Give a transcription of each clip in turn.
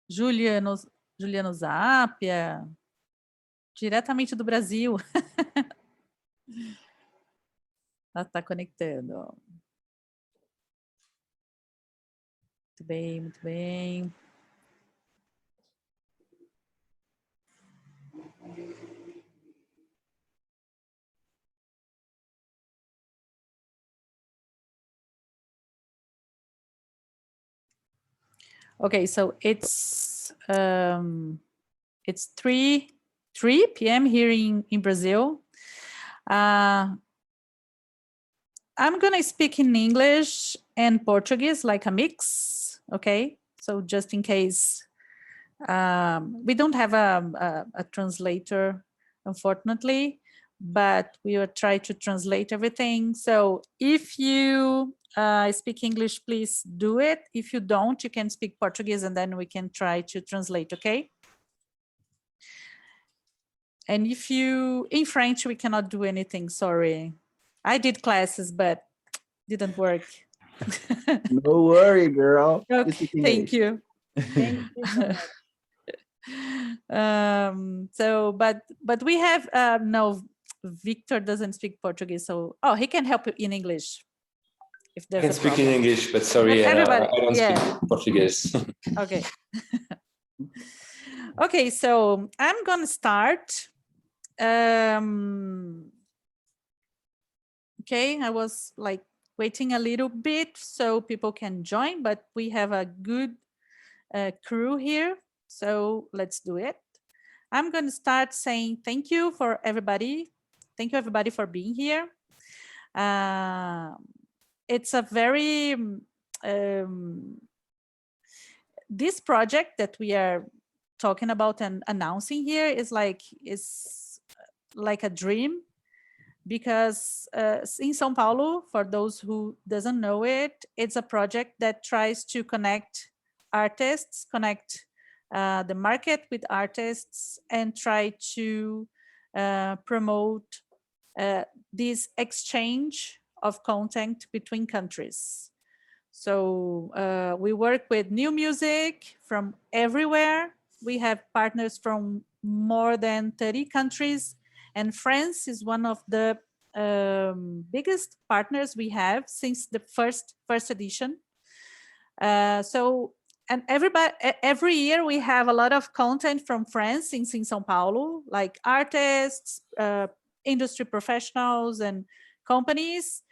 Juliano Zápia, diretamente do Brasil. Ela está conectando. Muito bem, muito bem. Okay, so it's 3 p.m. here in Brazil. I'm gonna speak in English and Portuguese, like a mix, okay? So just in case we don't have a translator, unfortunately, but we will try to translate everything. So if you speak English, please do it. If you don't, you can speak Portuguese and then we can try to translate, okay? And if you, in French, we cannot do anything, sorry. I did classes, but didn't work. No worry, girl. Okay, thank you. Thank you so much. So, but we have, no, Victor doesn't speak Portuguese, so, oh, he can help you in English. If there's I can speak in English, but sorry, but everybody, I don't speak Portuguese. Okay. Okay, so I'm gonna start. Okay, I was like waiting a little bit so people can join, but we have a good crew here, so let's do it. I'm going to start saying thank you for everybody. Thank you everybody for being here. It's a very, this project that we are talking about and announcing here is like a dream, because in São Paulo, for those who doesn't know it, it's a project that tries to connect artists, connect the market with artists, and try to promote this exchange of content between countries. So we work with new music from everywhere. We have partners from more than 30 countries, and France is one of the biggest partners we have since the first edition. And every year we have a lot of content from France in São Paulo, like artists, industry professionals, and companies.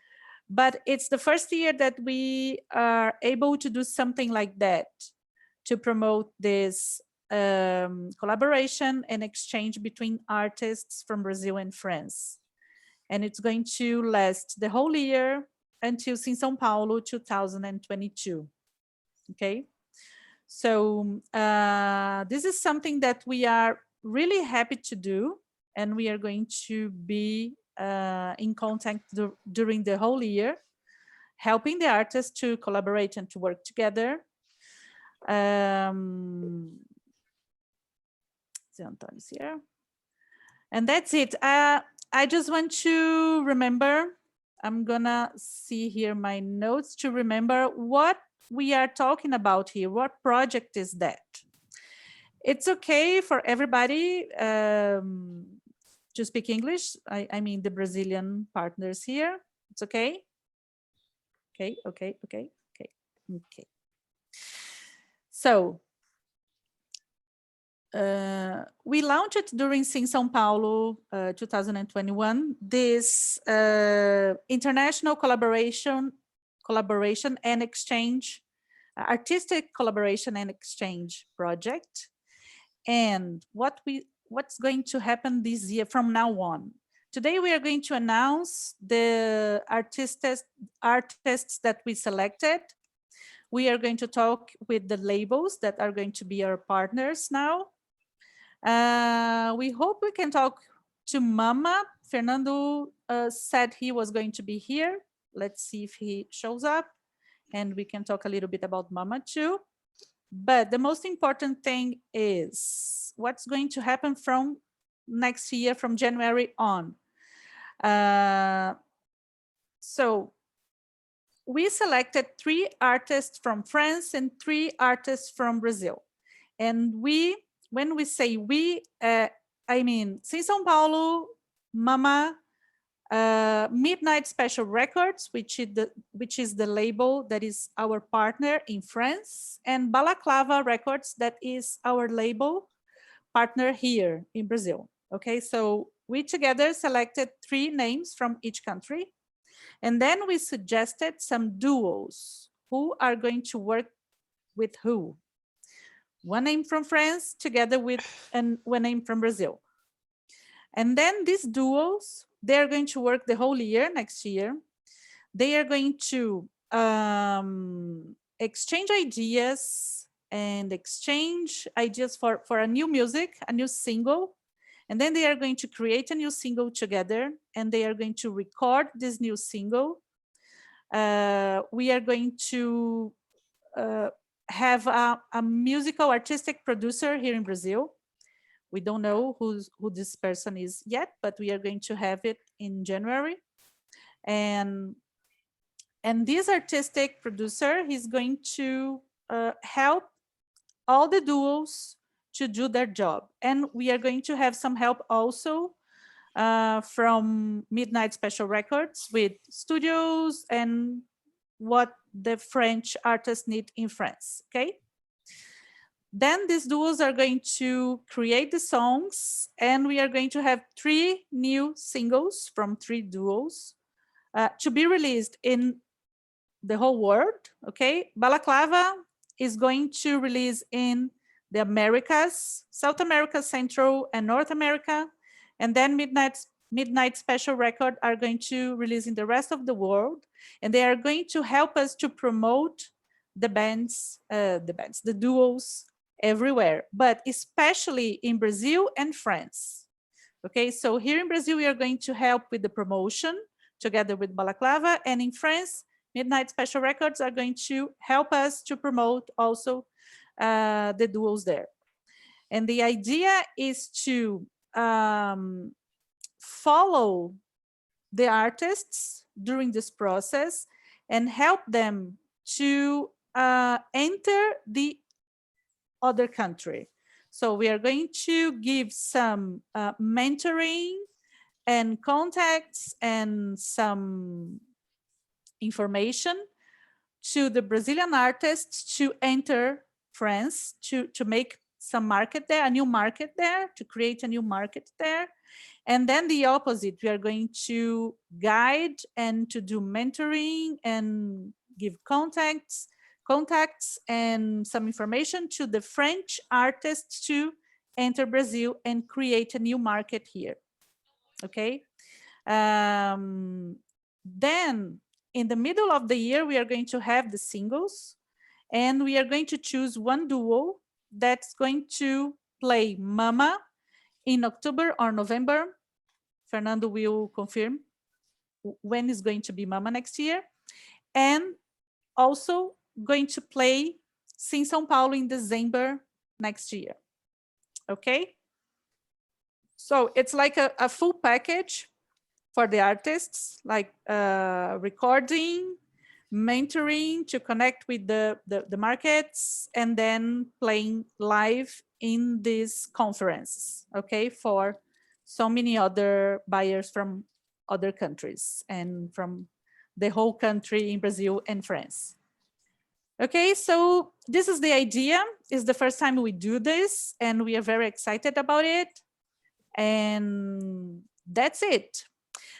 But it's the first year that we are able to do something like that, to promote this collaboration and exchange between artists from Brazil and France. And it's going to last the whole year until São Paulo 2022. Okay, so this is something that we are really happy to do, and we are going to be in contact during the whole year, helping the artists to collaborate and to work together. Antonio's here. And that's it. I just want to remember, I'm gonna see here my notes to remember what we are talking about here. What project is that? It's okay for everybody to speak English. I mean the Brazilian partners here. It's okay? Okay. So we launched during São Paulo 2021 this international collaboration and exchange, artistic collaboration and exchange project. And what's going to happen this year from now on? Today we are going to announce the artists that we selected. We are going to talk with the labels that are going to be our partners now. We hope we can talk to Mama. Fernando said he was going to be here. Let's see if he shows up, and we can talk a little bit about Mama too. But the most important thing is what's going to happen from next year, from January on. So we selected 3 artists from France and 3 artists from Brazil. And when we say we, I mean, São Paulo, Mama, Midnight Special Records, which is the label that is our partner in France, and Balaclava Records, that is our label partner here in Brazil. Okay, so we together selected 3 names from each country, and then we suggested some duos who are going to work with who. One name from France together with one name from Brazil. And then these duos, they're going to work the whole year, next year. They are going to exchange ideas and exchange ideas for a new music, a new single. And then they are going to create a new single together, and they are going to record this new single. We are going to have a musical artistic producer here in Brazil. We don't know who this person is yet, but we are going to have it in January. And this artistic producer, he's going to help all the duos to do their job. And we are going to have some help also from Midnight Special Records with studios and what the French artists need in France, okay? Then these duos are going to create the songs, and we are going to have 3 new singles from 3 duos to be released in the whole world, okay? Balaclava is going to release in the Americas, South America, Central and North America, and then Midnight Special Record are going to release in the rest of the world, and they are going to help us to promote the duos everywhere, but especially in Brazil and France. Okay, so here in Brazil, we are going to help with the promotion together with Balaclava, and in France, Midnight Special Records are going to help us to promote also the duos there. And the idea is to follow the artists during this process and help them to enter the other country. So we are going to give some mentoring and contacts and some information to the Brazilian artists to enter France, to make some market there, a new market there, to create a new market there. And then the opposite, we are going to guide and to do mentoring and give contacts and some information to the French artists to enter Brazil and create a new market here. Okay. Then in the middle of the year, we are going to have the singles, and we are going to choose one duo that's going to play Mama in October or November. Fernando will confirm when is going to be Mama next year. And also going to play São Paulo in December next year. Okay? So it's like a full package for the artists, like recording, mentoring to connect with the markets, and then playing live in these conferences, okay, for so many other buyers from other countries and from the whole country in Brazil and France. Okay, so this is the idea. It's the first time we do this, and we are very excited about it. And that's it.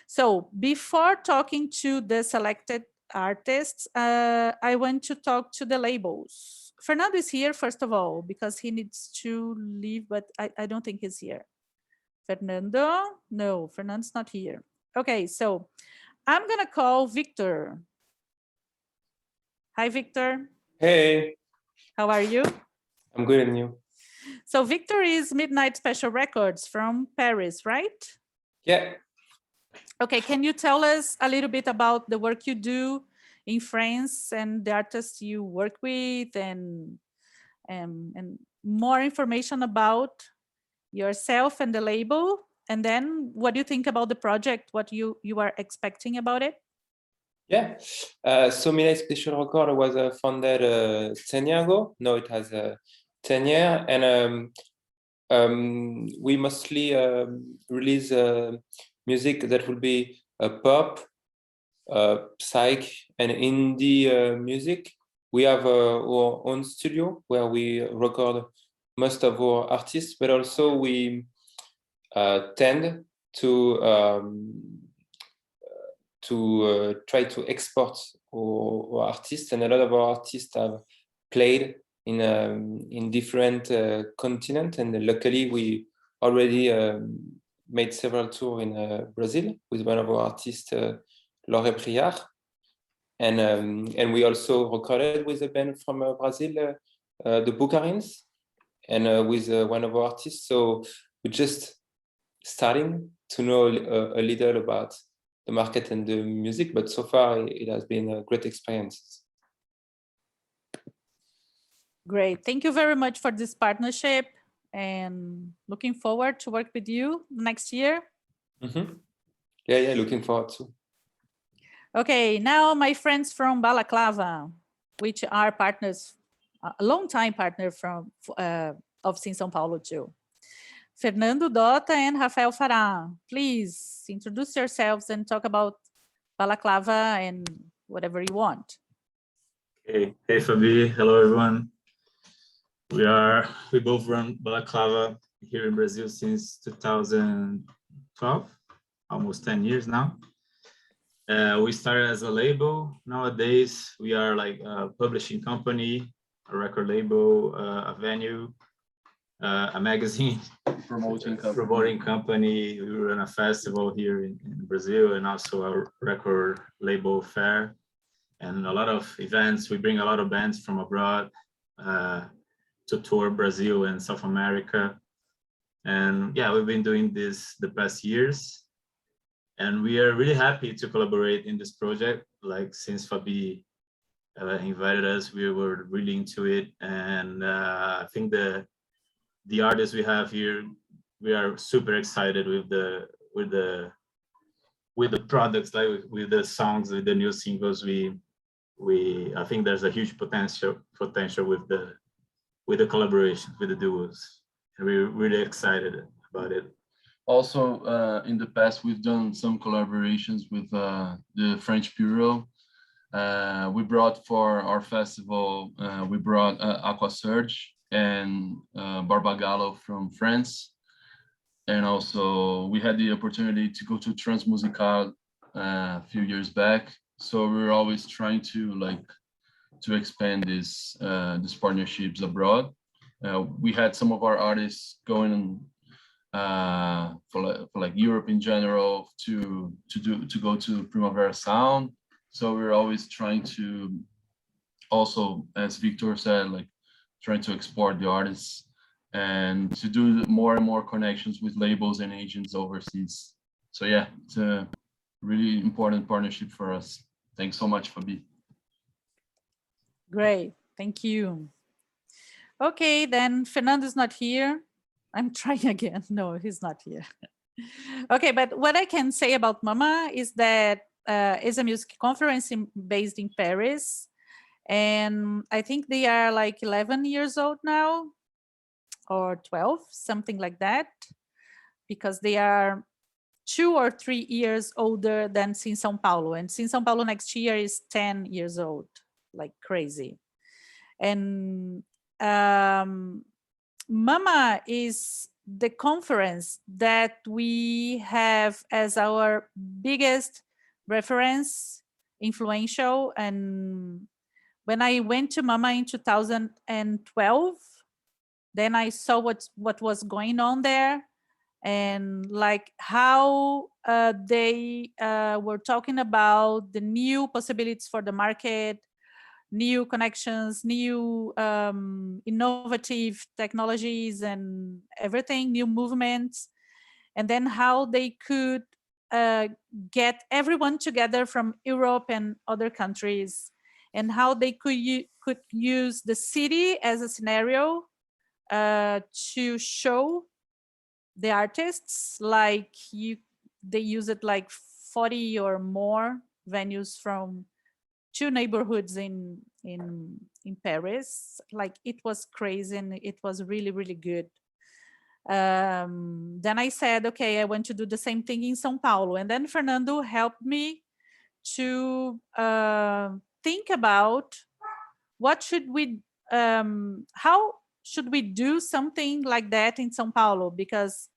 So before talking to the selected artists, I want to talk to the labels. Fernando is here, first of all, because he needs to leave, but I don't think he's here. Fernando? No, Fernando's not here. Okay, so I'm gonna call Victor. Hi, Victor. Hey, How are you? I'm good, and you? So Victor is Midnight Special Records from Paris, right? Yeah. Okay, can you tell us a little bit about the work you do in France and the artists you work with, and more information about yourself and the label? And then what do you think about the project, what you are expecting about it? Yeah. So Midnight Special Record was founded 10 years ago. No, it has 10 years, and we mostly release music that will be pop, psych, and indie music. We have our own studio where we record most of our artists, but also we tend to try to export our artists, and a lot of our artists have played in different continents, and luckily we already made several tours in Brazil with one of our artists, Laure Priard, and we also recorded with a band from Brazil, the Bucarins, and with one of our artists. So we're just starting to know a little about the market and the music, but so far it has been a great experience. Great. Thank you very much for this partnership, and looking forward to work with you next year. Mm-hmm. Yeah, looking forward to. Okay, now my friends from Balaclava, which are partners, a long-time partner of Sim São Paulo too. Fernando Dota and Rafael Farah, please introduce yourselves and talk about Balaclava and whatever you want. Hey Fabi, hello everyone. We both run Balaclava here in Brazil since 2012, almost 10 years now. We started as a label. Nowadays, we are like a publishing company, a record label, a venue, a magazine, promoting company. We run a festival here in Brazil, and also a record label fair, and a lot of events. We bring a lot of bands from abroad to tour Brazil and South America. And yeah, we've been doing this the past years. And we are really happy to collaborate in this project. Like, since Fabi invited us, we were really into it. And I think the artists we have here, we are super excited with the products, like with the songs, with the new singles. I think there's a huge potential with the collaboration, with the duos. And we're really excited about it. Also, in the past, we've done some collaborations with the French Bureau. We brought for our festival, we brought Aqua Surge and Barbagallo from France. And also, we had the opportunity to go to Transmusical a few years back. So we're always trying to expand these partnerships abroad. We had some of our artists going for like Europe in general to go to Primavera Sound. So we're always trying to also, as Victor said, like trying to export the artists and to do more and more connections with labels and agents overseas. So yeah, it's a really important partnership for us. Thanks so much, Fabi. Great, thank you. Okay, then Fernando's not here. I'm trying again. No, he's not here. Okay, but what I can say about Mama is that it's a music conference based in Paris. And I think they are like 11 years old now, or 12, something like that, because they are 2 or 3 years older than Sim São Paulo. And Sim São Paulo next year is 10 years old, like crazy. And Mama is the conference that we have as our biggest reference, influential. And when I went to Mama in 2012, then I saw what was going on there, and like how they were talking about the new possibilities for the market, new connections, new innovative technologies and everything, new movements, and then how they could get everyone together from Europe and other countries, and how they could use the city as a scenario to show the artists. Like they use it like 40 or more venues from two neighborhoods in Paris. Like, it was crazy and it was really, really good. Then I said, okay, I want to do the same thing in São Paulo. And then Fernando helped me to think about what should we, how should we do something like that in São Paulo? Because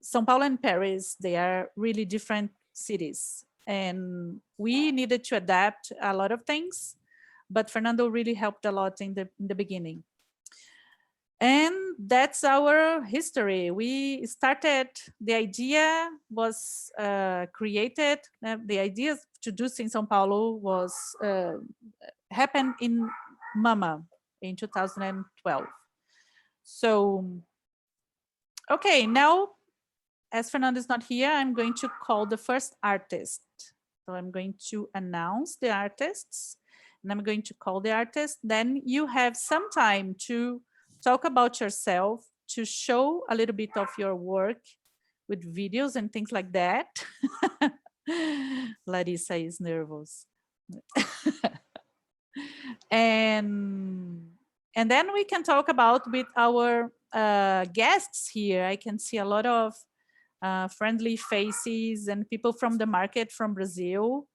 São Paulo and Paris, they are really different cities. And we needed to adapt a lot of things, but Fernando really helped a lot in the beginning. And that's our history. We started, the idea was created, the idea to do in São Paulo was happened in Mama in 2012. So, okay, now, as Fernando is not here, I'm going to call the first artist. So I'm going to announce the artists, and I'm going to call the artist. Then you have some time to talk about yourself, to show a little bit of your work with videos and things like that. Larissa is nervous. And then we can talk about with our guests here. I can see a lot of friendly faces and people from the market from Brazil.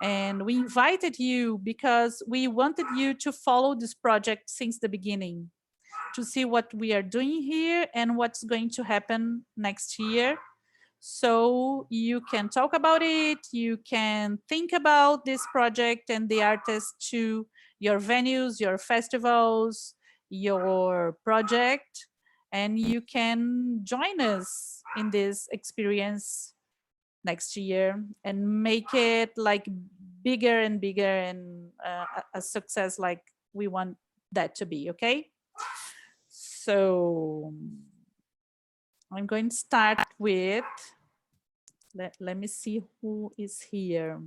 And we invited you because we wanted you to follow this project since the beginning, to see what we are doing here and what's going to happen next year. So you can talk about it, you can think about this project and the artists to your venues, your festivals, your project, and you can join us in this experience next year and make it like bigger and bigger and a success like we want that to be, okay? So I'm going to start with, let me see who is here.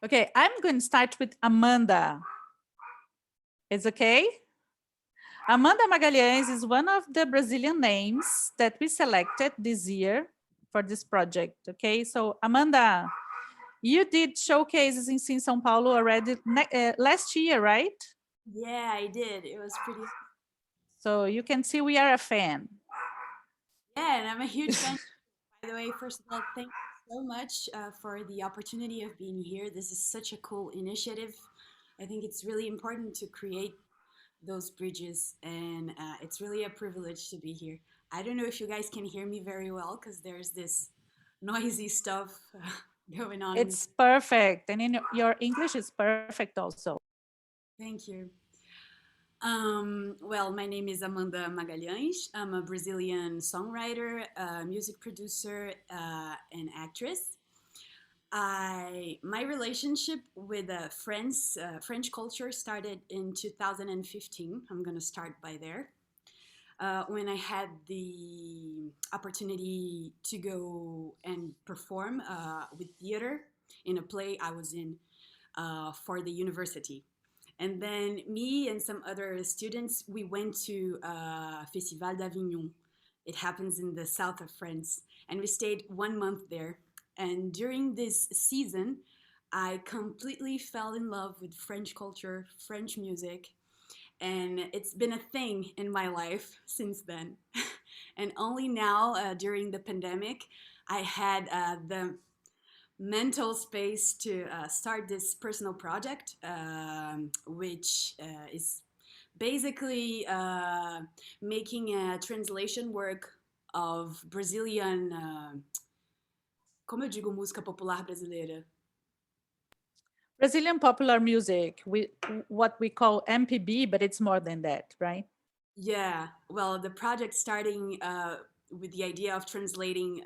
Okay, I'm going to start with Amanda. It's okay? Amanda Magalhães is one of the Brazilian names that we selected this year for this project, okay? So Amanda, you did showcases in São Paulo already last year, right? Yeah, I did. It was pretty. So you can see we are a fan. Yeah, and I'm a huge fan. By the way, first of all, thank you so much for the opportunity of being here. This is such a cool initiative. I think it's really important to create those bridges, and it's really a privilege to be here. I don't know if you guys can hear me very well because there's this noisy stuff going on. It's perfect. And your English is perfect also. Thank you. Well, my name is Amanda Magalhães. I'm a Brazilian songwriter, music producer, and actress. My relationship with French culture started in 2015. I'm gonna start by there. When I had the opportunity to go and perform with theater in a play I was in for the university. And then me and some other students, we went to Festival d'Avignon. It happens in the south of France. And we stayed 1 month there. And during this season, I completely fell in love with French culture, French music. And it's been a thing in my life since then. And only now, during the pandemic, I had the mental space to start this personal project, which is basically making a translation work of Brazilian, como eu digo música popular brasileira? Brazilian popular music, what we call MPB, but it's more than that, right? Yeah, well, the project starting with the idea of translating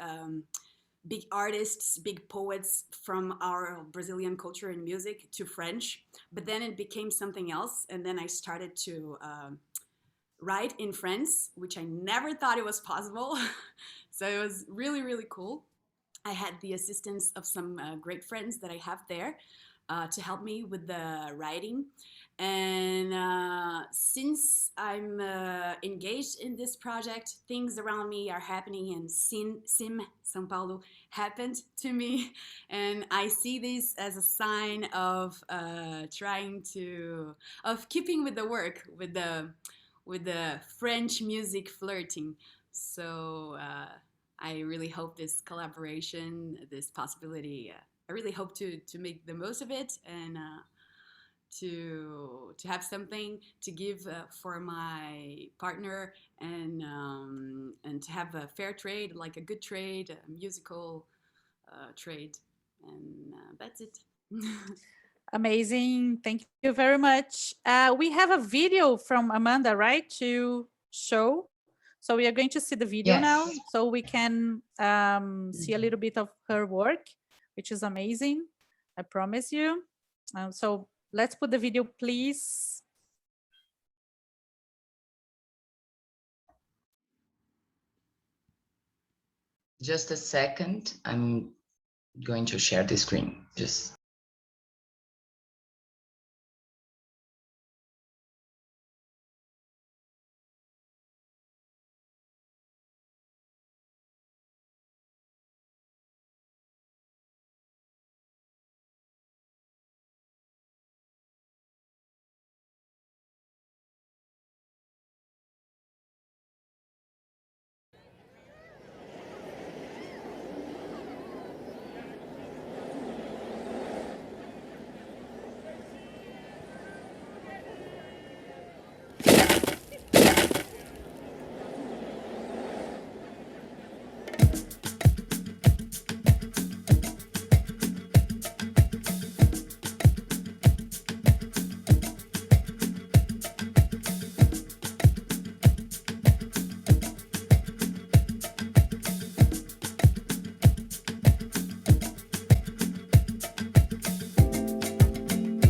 big artists, big poets from our Brazilian culture and music to French, but then it became something else. And then I started to write in French, which I never thought it was possible. So it was really, really cool. I had the assistance of some great friends that I have there. to help me with the writing. And since I'm engaged in this project, things around me are happening, and Sim São Paulo happened to me. And I see this as a sign of keeping with the work, with the French music flirting. So I really hope this collaboration, this possibility, I really hope to make the most of it, and to have something to give for my partner, and to have a fair trade, like a good trade, a musical trade, and that's it. Amazing. Thank you very much. We have a video from Amanda, right, to show. So we are going to see the video now, so we can see a little bit of her work, which is amazing. I promise you. So let's put the video, please. Just a second. I'm going to share the screen. Just.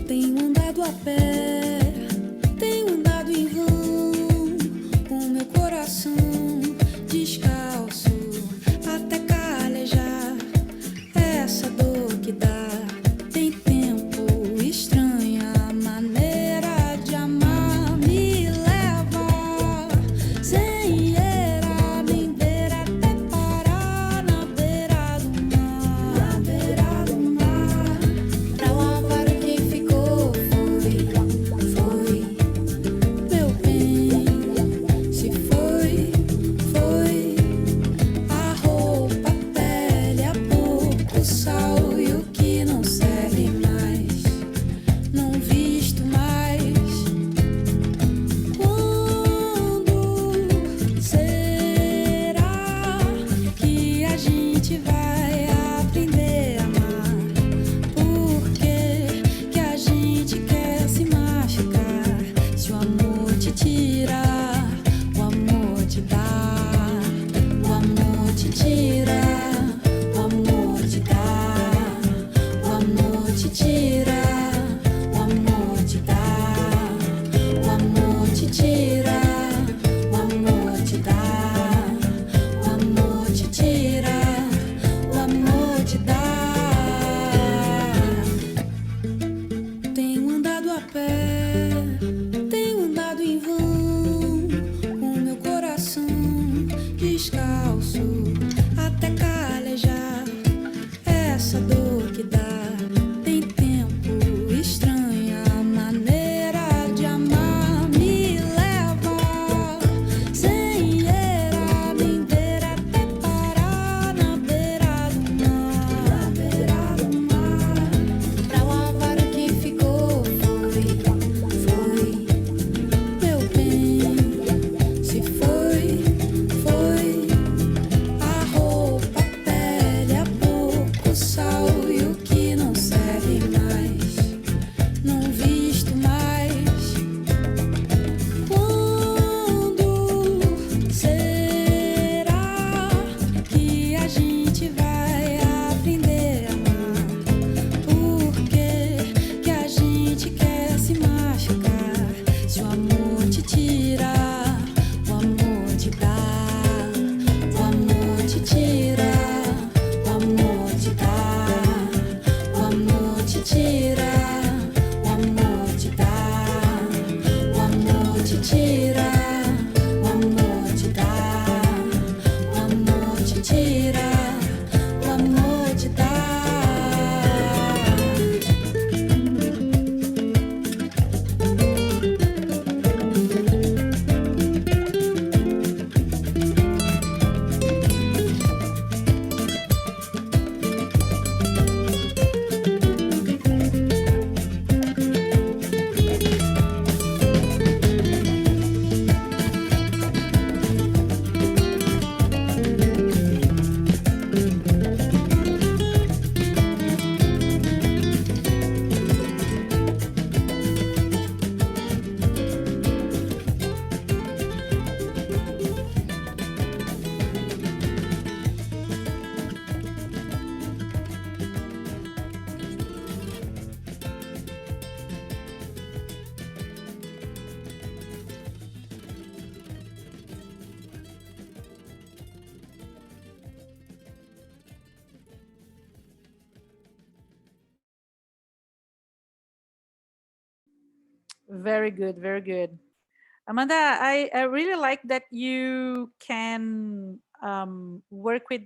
Tenho andado a pé, tenho andado em vão, o meu coração descalço até calejar. Essa dor que dá tem tempo, estranha maneira de amar me leva sem era nem beira até parar na beira do mar, pra lavar o que ficou foi Very good, very good. Amanda, I really like that you can work with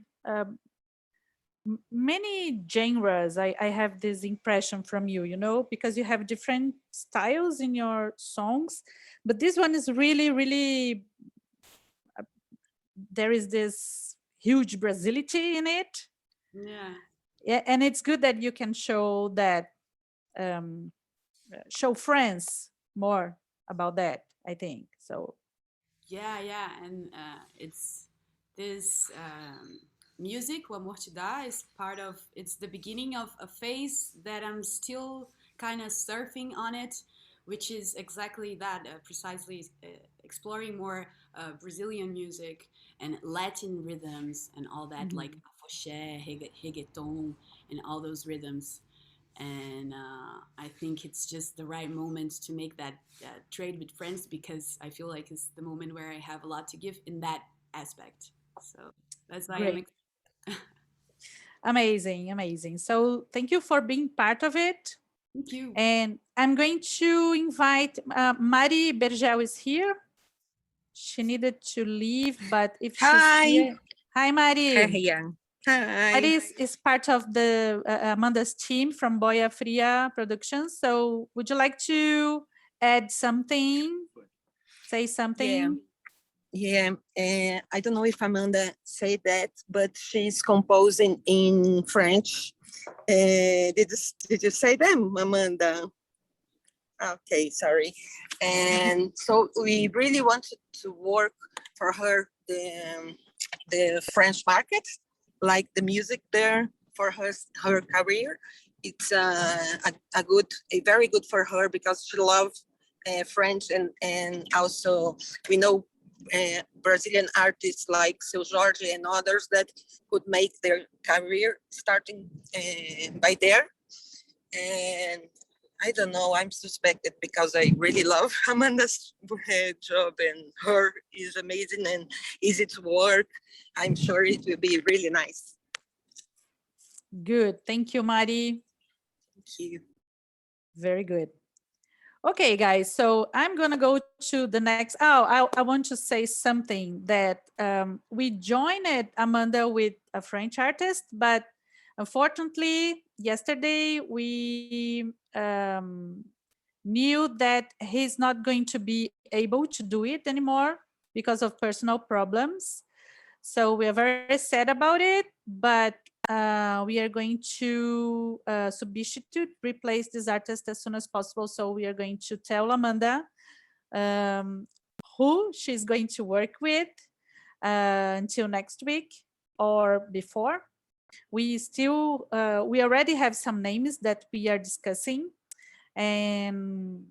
many genres. I have this impression from you, you know, because you have different styles in your songs, but this one is really, really, there is this huge Brasility in it. Yeah. Yeah, and it's good that you can show that, show friends more about that, I think. So Yeah, and it's this music. What Amor Te Dá is part of. It's the beginning of a phase that I'm still kind of surfing on it, which is exactly that, precisely exploring more Brazilian music and Latin rhythms and all that, like afoxé, reggaeton, and all those rhythms. And I think it's just the right moment to make that trade with friends, because I feel like it's the moment where I have a lot to give in that aspect. So that's why great. Amazing, amazing. So thank you for being part of it. Thank you. And I'm going to invite Mari Bergel is here. She needed to leave, but if she's here. Hi, Mari. Hi. Mari is part of the Amanda's team from Boia Fria Productions. So would you like to add something? Say something? Yeah. I don't know if Amanda said that, but she's composing in French. Did you say them, Amanda? Okay, sorry. And so we really wanted to work for her the French market, like the music there for her career. It's a very good for her, because she loves French, and also we know Brazilian artists like Seu Jorge and others that could make their career starting by there. And I don't know, I'm suspected because I really love Amanda's job, and her is amazing and easy to work. I'm sure it will be really nice. Good. Thank you, Mari. Thank you. Very good. Okay, guys, so I'm going to go to the next. Oh, I want to say something that we joined Amanda with a French artist, but unfortunately, yesterday we knew that he's not going to be able to do it anymore because of personal problems. So we are very sad about it, but we are going to substitute, replace this artist as soon as possible. So we are going to tell Amanda who she's going to work with until next week or before. We already have some names that we are discussing, and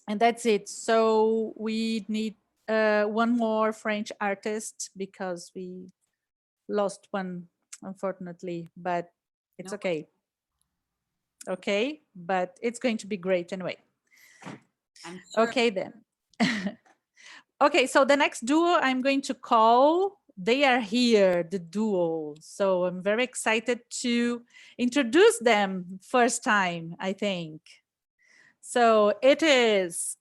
that's it. So we need one more French artist because we lost one, unfortunately, but it's okay. Okay, but it's going to be great anyway. I'm sure. Okay, then. Okay, so the next duo I'm going to call, they are here, the duo. So I'm very excited to introduce them first time, I think. So it is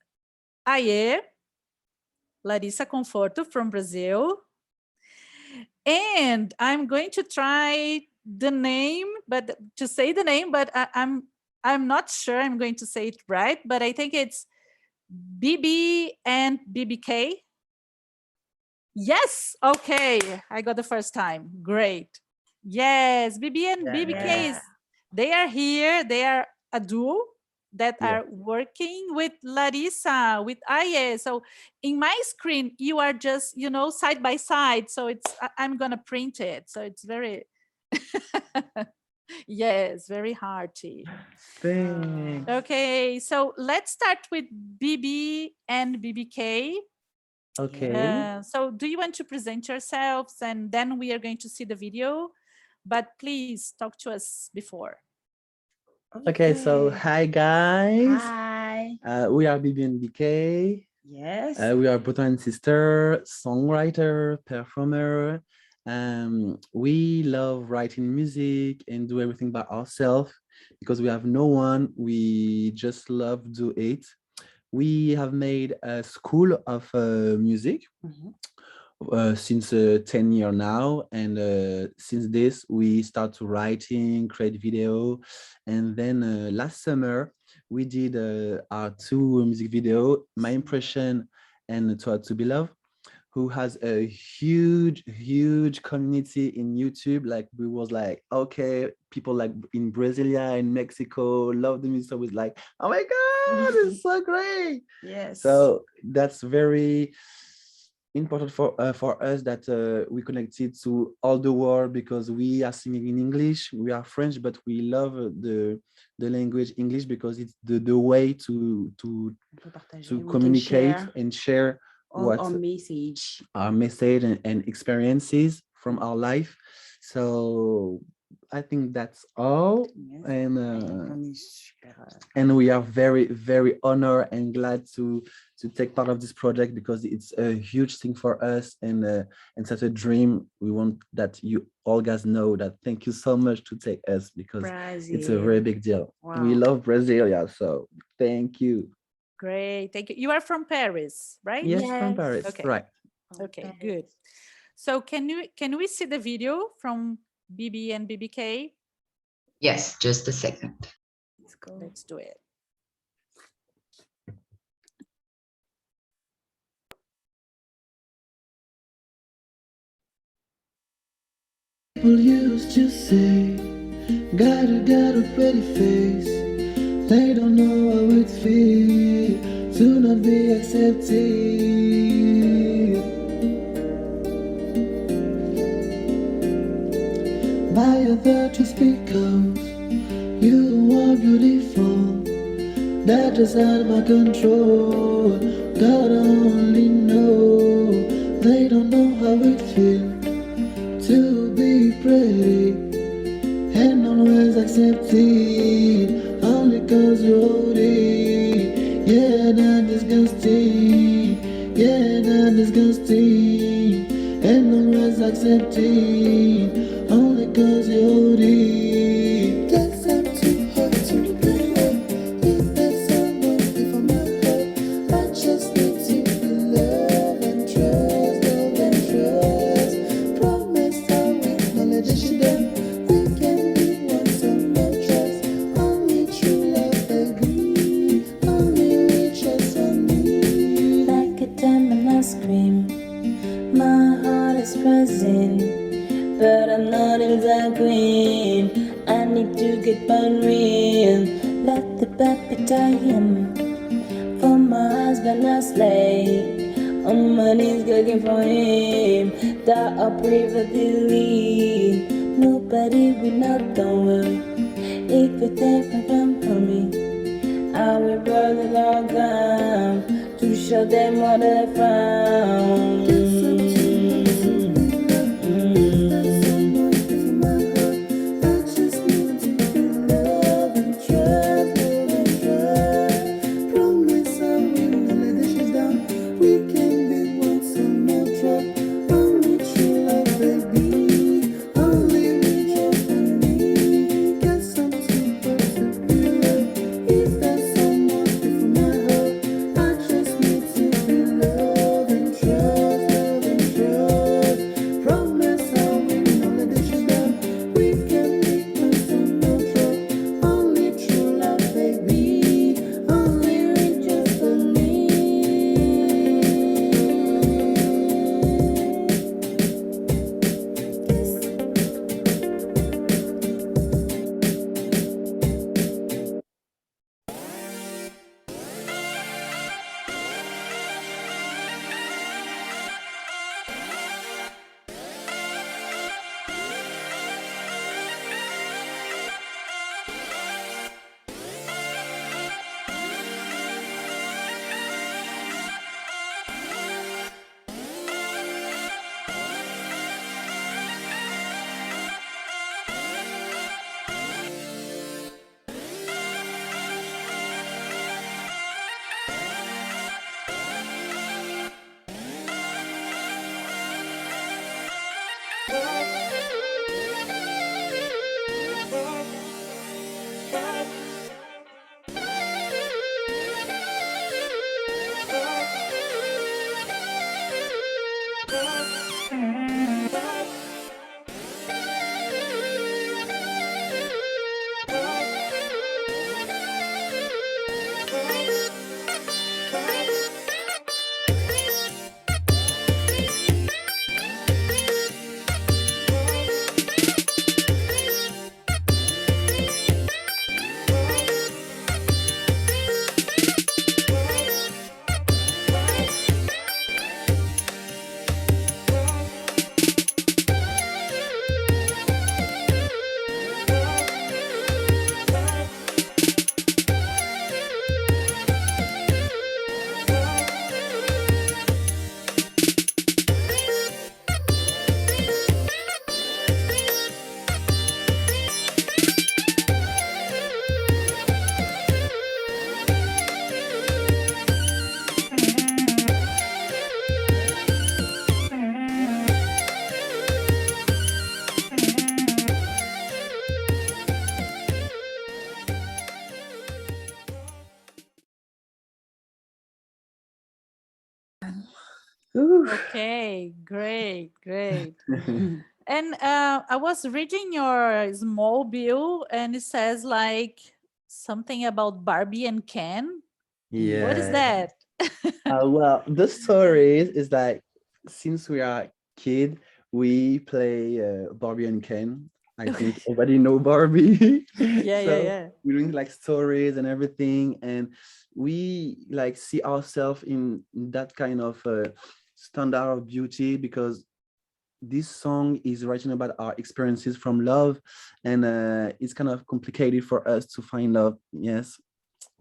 Aie, Larissa Conforto from Brazil. And I'm going to try the name, but to say the name, but I'm not sure I'm going to say it right, but I think it's BB and BBK. Yes, okay, I got the first time. Great. Yes, BB and BBK, they are here. They are a duo that are working with Larissa, with Aye. So in my screen, you are just, side by side. So I'm going to print it. So it's very, yes, very hearty. Thanks. Okay, so let's start with BB and BBK. Okay. So do you want to present yourselves, and then we are going to see the video, but please talk to us before. Okay, so hi guys. Hi. We are BB and BK. Yes. We are brother and sister, songwriter, performer. We love writing music and do everything by ourselves because we have no one. We just love do it. we have made a school of music since 10 years now, and since this we start to writing, create video, and then last summer we did our 2 music video, My Impression and To Be Loved, who has a huge community in YouTube. Like we was like, okay, people like in Brasilia and Mexico love the music. So it was like, oh my God, it's so great. Yes. So that's very important for us that we connected to all the world, because we are singing in English, we are French, but we love the language English because it's the way to communicate and share our message, our message and experiences from our life. So I think that's all. And we are very honored and glad to take part of this project, because it's a huge thing for us and such a dream. We want that you all guys know that. Thank you so much to take us, because it's a very big deal. Wow. We love Brasilia, so thank you. Great, thank you. You are from Paris, right? Yes, from Paris, okay. right. Okay, good. So can we see the video from BB and BBK? Yes, just a second. Let's go. Let's do it. People used to say, got a pretty face. They don't know how it feels to not be accepted by others just because you are beautiful. That is out of my control. God only know. They don't know how it feels to be pretty and always accepted only cause you're holy. Yeah, not disgusting. Yeah, not disgusting. And always accepted only cause you're holy. That's up to her to play. If that's someone from my heart, I just need to be love and trust, love and trust. Promise I will not let this shit down. We can be one, so no trust. Only true love, baby. Only we trust on me. Like a diamond ice cream, my heart is buzzing, but I'm not inside queen. I need to get burned real. Let the baby die him. For my husband I slay. On my knees begging for him. That I privately. Nobody will not, don't worry. If you take my gun from me, I will burn it all down to show them what I found. Trust Okay, great, great. And I was reading your small bill, and it says like something about Barbie and Ken. Yeah. What is that? Well, the story is like since we are kid, we play Barbie and Ken. I think everybody know Barbie. Yeah, So yeah. we're doing like stories and everything, and we like see ourselves in that kind of standard of beauty because this song is writing about our experiences from love, and it's kind of complicated for us to find love. Yes,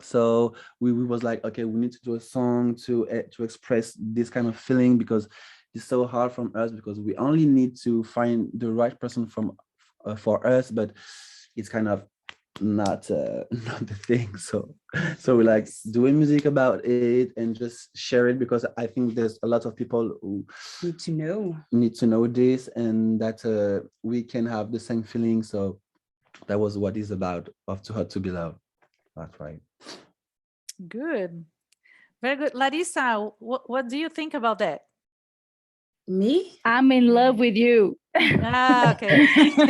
so we was like, okay, we need to do a song to express this kind of feeling because it's so hard from us because we only need to find the right person from for us, but it's kind of not not the thing. So we like doing music about it and just share it because I think there's a lot of people who need to know this and that we can have the same feeling. So that was what it's about, of Too Hot to Be Loved. That's right. Good. Very good. Larissa, what do you think about that? Me? I'm in love with you. Ah, okay.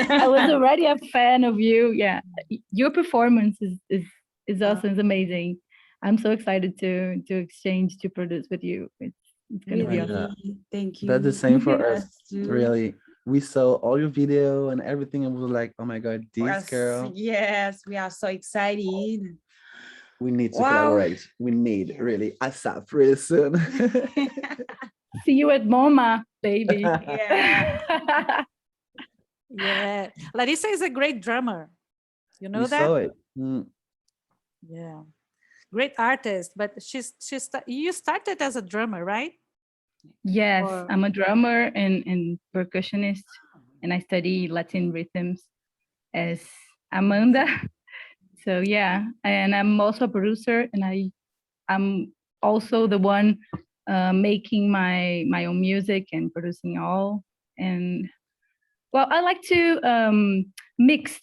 I was already a fan of you. Yeah, your performance is awesome. It's amazing. I'm so excited to exchange, to produce with you. It's gonna be awesome. Thank you. That's the same for us. Too. Really, we saw all your video and everything, and we were like, "Oh my god, this girl!" Yes, we are so excited. We need to collaborate. We need really ASAP really soon. See you at MoMA, baby. Yeah. Yeah. Larissa is a great drummer. You know We that? saw it. Yeah. Great artist, but you started as a drummer, right? Yes, I'm a drummer and percussionist, and I study Latin rhythms as Amanda. So yeah, and I'm also a producer, and I'm also the one making my own music and producing all. And well, I like to mix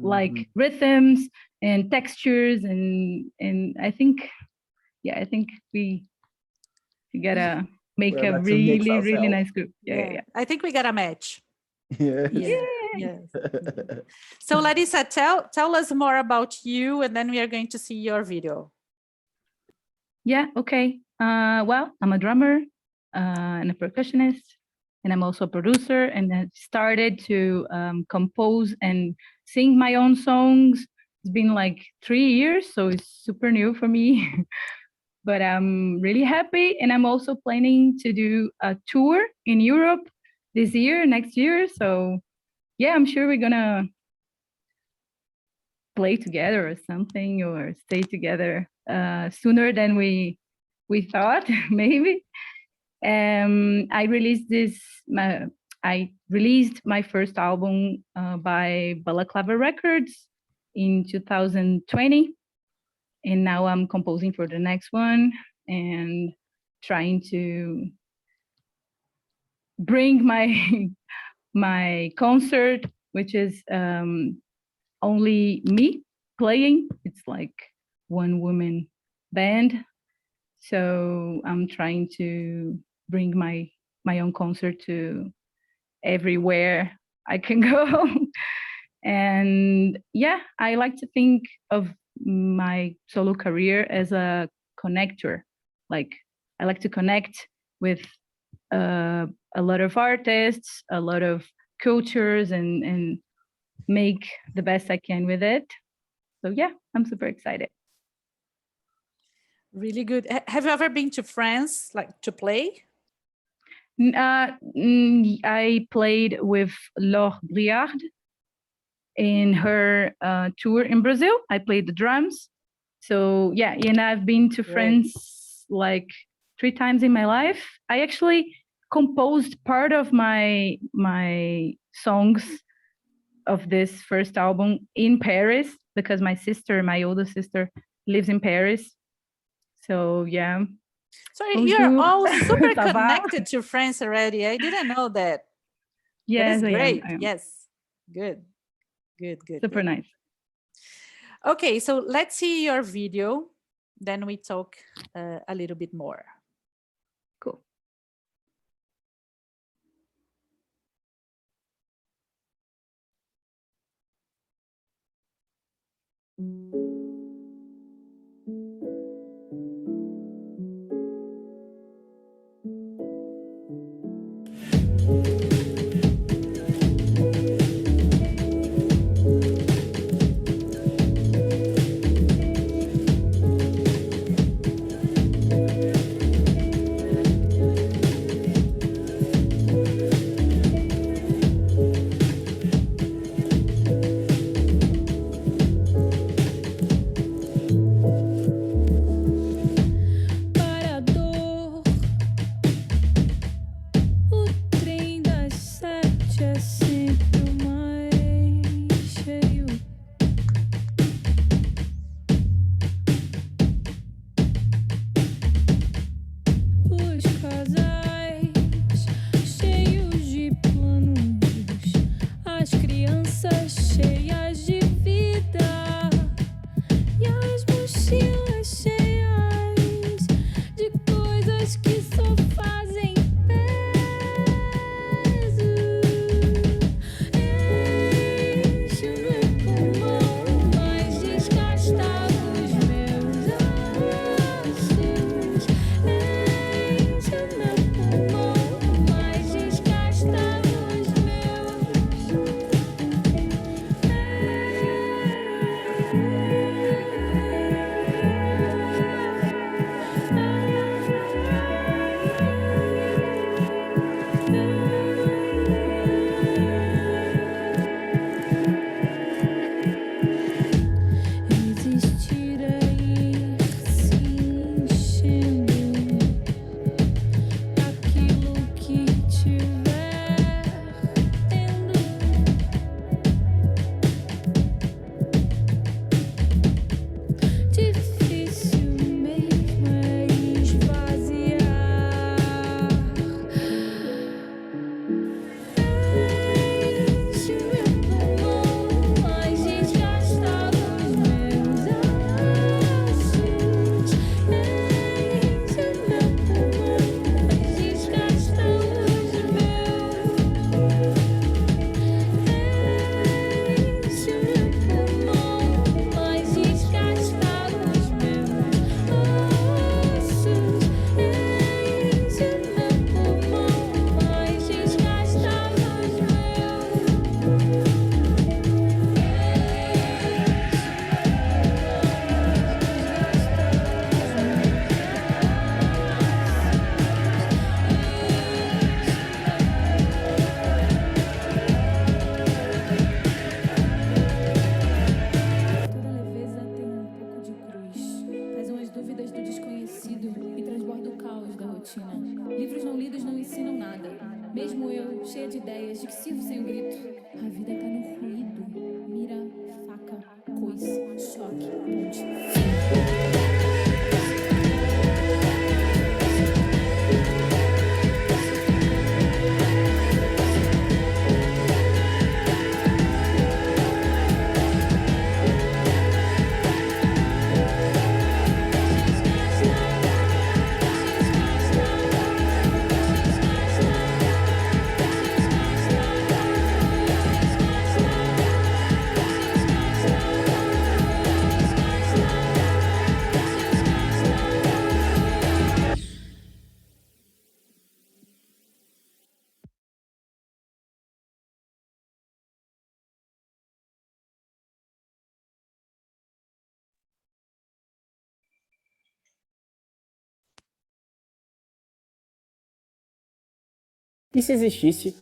like rhythms and textures, and I think we gotta make a really nice group. Yeah. I think we got a match. Yes. Yes. So Larissa, tell us more about you, and then we are going to see your video. Yeah, okay. Well, I'm a drummer and a percussionist, and I'm also a producer, and I started to compose and sing my own songs. It's been like 3 years, so it's super new for me. But I'm really happy, and I'm also planning to do a tour in Europe this year, next year. So yeah, I'm sure we're gonna play together or something, or stay together sooner than we thought, maybe. I released my first album by Balaclava Records in 2020, and now I'm composing for the next one and trying to bring my concert, which is only me playing. It's like one woman band. So I'm trying to bring my own concert to everywhere I can go. And yeah, I like to think of my solo career as a connector. Like I like to connect with a lot of artists, a lot of cultures, and make the best I can with it. So yeah, I'm super excited. Really good. Have you ever been to France, like to play? I played with Laure Briard in her tour in Brazil. I played the drums. So yeah, and I've been to France like 3 times in my life. I actually composed part of my songs of this first album in Paris because my older sister lives in Paris. So yeah. Sorry, you're all super connected to France already. I didn't know that. Yes, that is great. I am. Yes, good. Super nice. Okay, so let's see your video. Then we talk a little bit more. Cool. cheia de ideias, de que sirvo sem o grito. A vida tá no ruído. Mira, faca, coice, choque, ponte, E se existisse?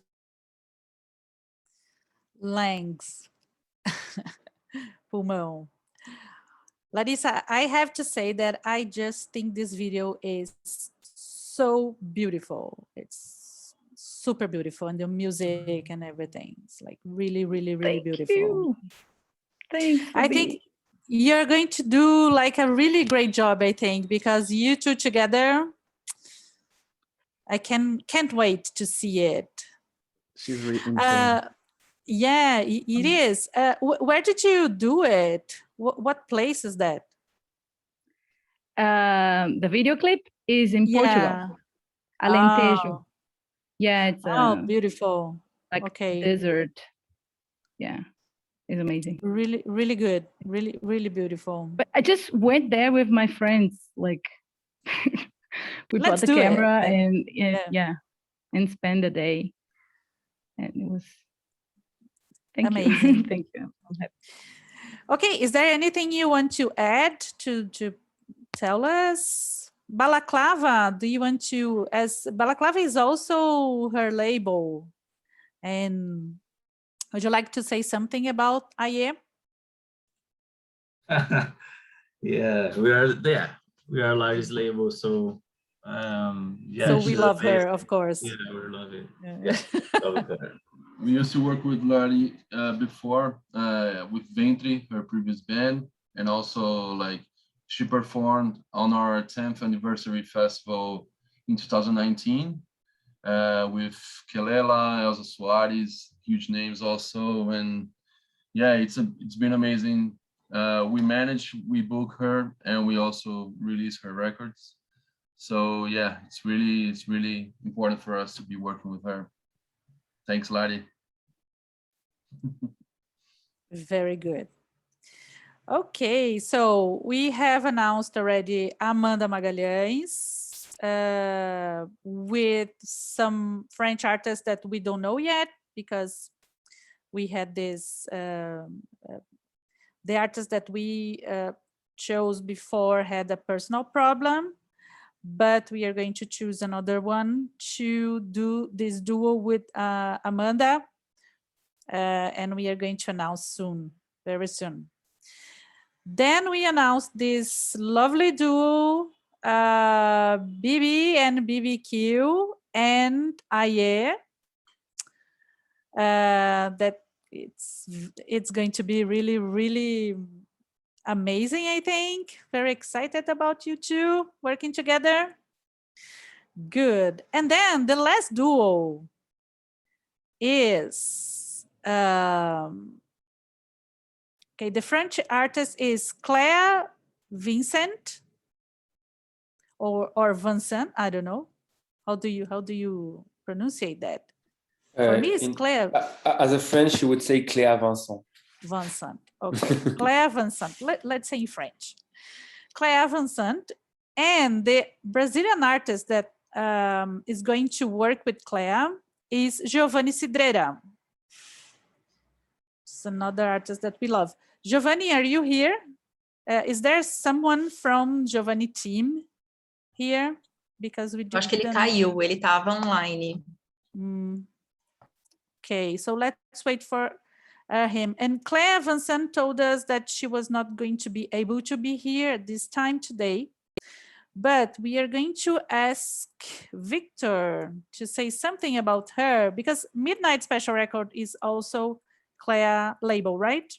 Lungs. Pulmão. Larissa, I have to say that I just think this video is so beautiful. It's super beautiful, and the music and everything. It's like really, really, really beautiful. You. Thanks. I think you're going to do like a really great job, I think, because you two together, I can't wait to see it. She's really insane. Yeah, it is. Where did you do it? What place is that? The video clip is in Portugal. Alentejo. Oh. Yeah, it's beautiful. Like okay. desert. Yeah, it's amazing. Really, really good. Really, really beautiful. But I just went there with my friends. Like, we brought the camera and and spend the day. And it was amazing. Thank you. I'm happy. Okay, is there anything you want to add to tell us? Balaclava, do you want to, as Balaclava is also her label, and would you like to say something about Aye? Yeah, we are largest label, so yeah. So we love her, of course. Yeah, we love it. Yeah. Love her. We used to work with Lari before with Ventri, her previous band, and also like she performed on our 10th anniversary festival in 2019 with Kelela, Elza Soares, huge names also, and yeah, it's been amazing. We book her, and we also release her records. So yeah, it's really important for us to be working with her. Thanks, Lari. Very good. Okay, so we have announced already Amanda Magalhães with some French artists that we don't know yet, because we had this, the artist that we chose before had a personal problem, but we are going to choose another one to do this duo with Amanda, and we are going to announce soon, very soon. Then we announced this lovely duo, BB and BBQ and Aye, that it's going to be really, really amazing, I think. Very excited about you two working together. Good. And then the last duo is, okay, the French artist is Claire Vincent or Vincent, I don't know. How do you pronunciate that? For me, it's Claire. As a French, you would say Claire Vincent. Vincent, okay. Claire Vincent, let's say in French. Claire Vincent, and the Brazilian artist that is going to work with Claire is Giovanni Cidreira. It's another artist that we love. Giovanni, are you here? Is there someone from Giovanni team here? Because we didn't. Acho que ele caiu, ele estava online. Okay, so let's wait for him. And Claire Vincent told us that she was not going to be able to be here at this time today, but we are going to ask Victor to say something about her, because Midnight Special Record is also Clea label, right?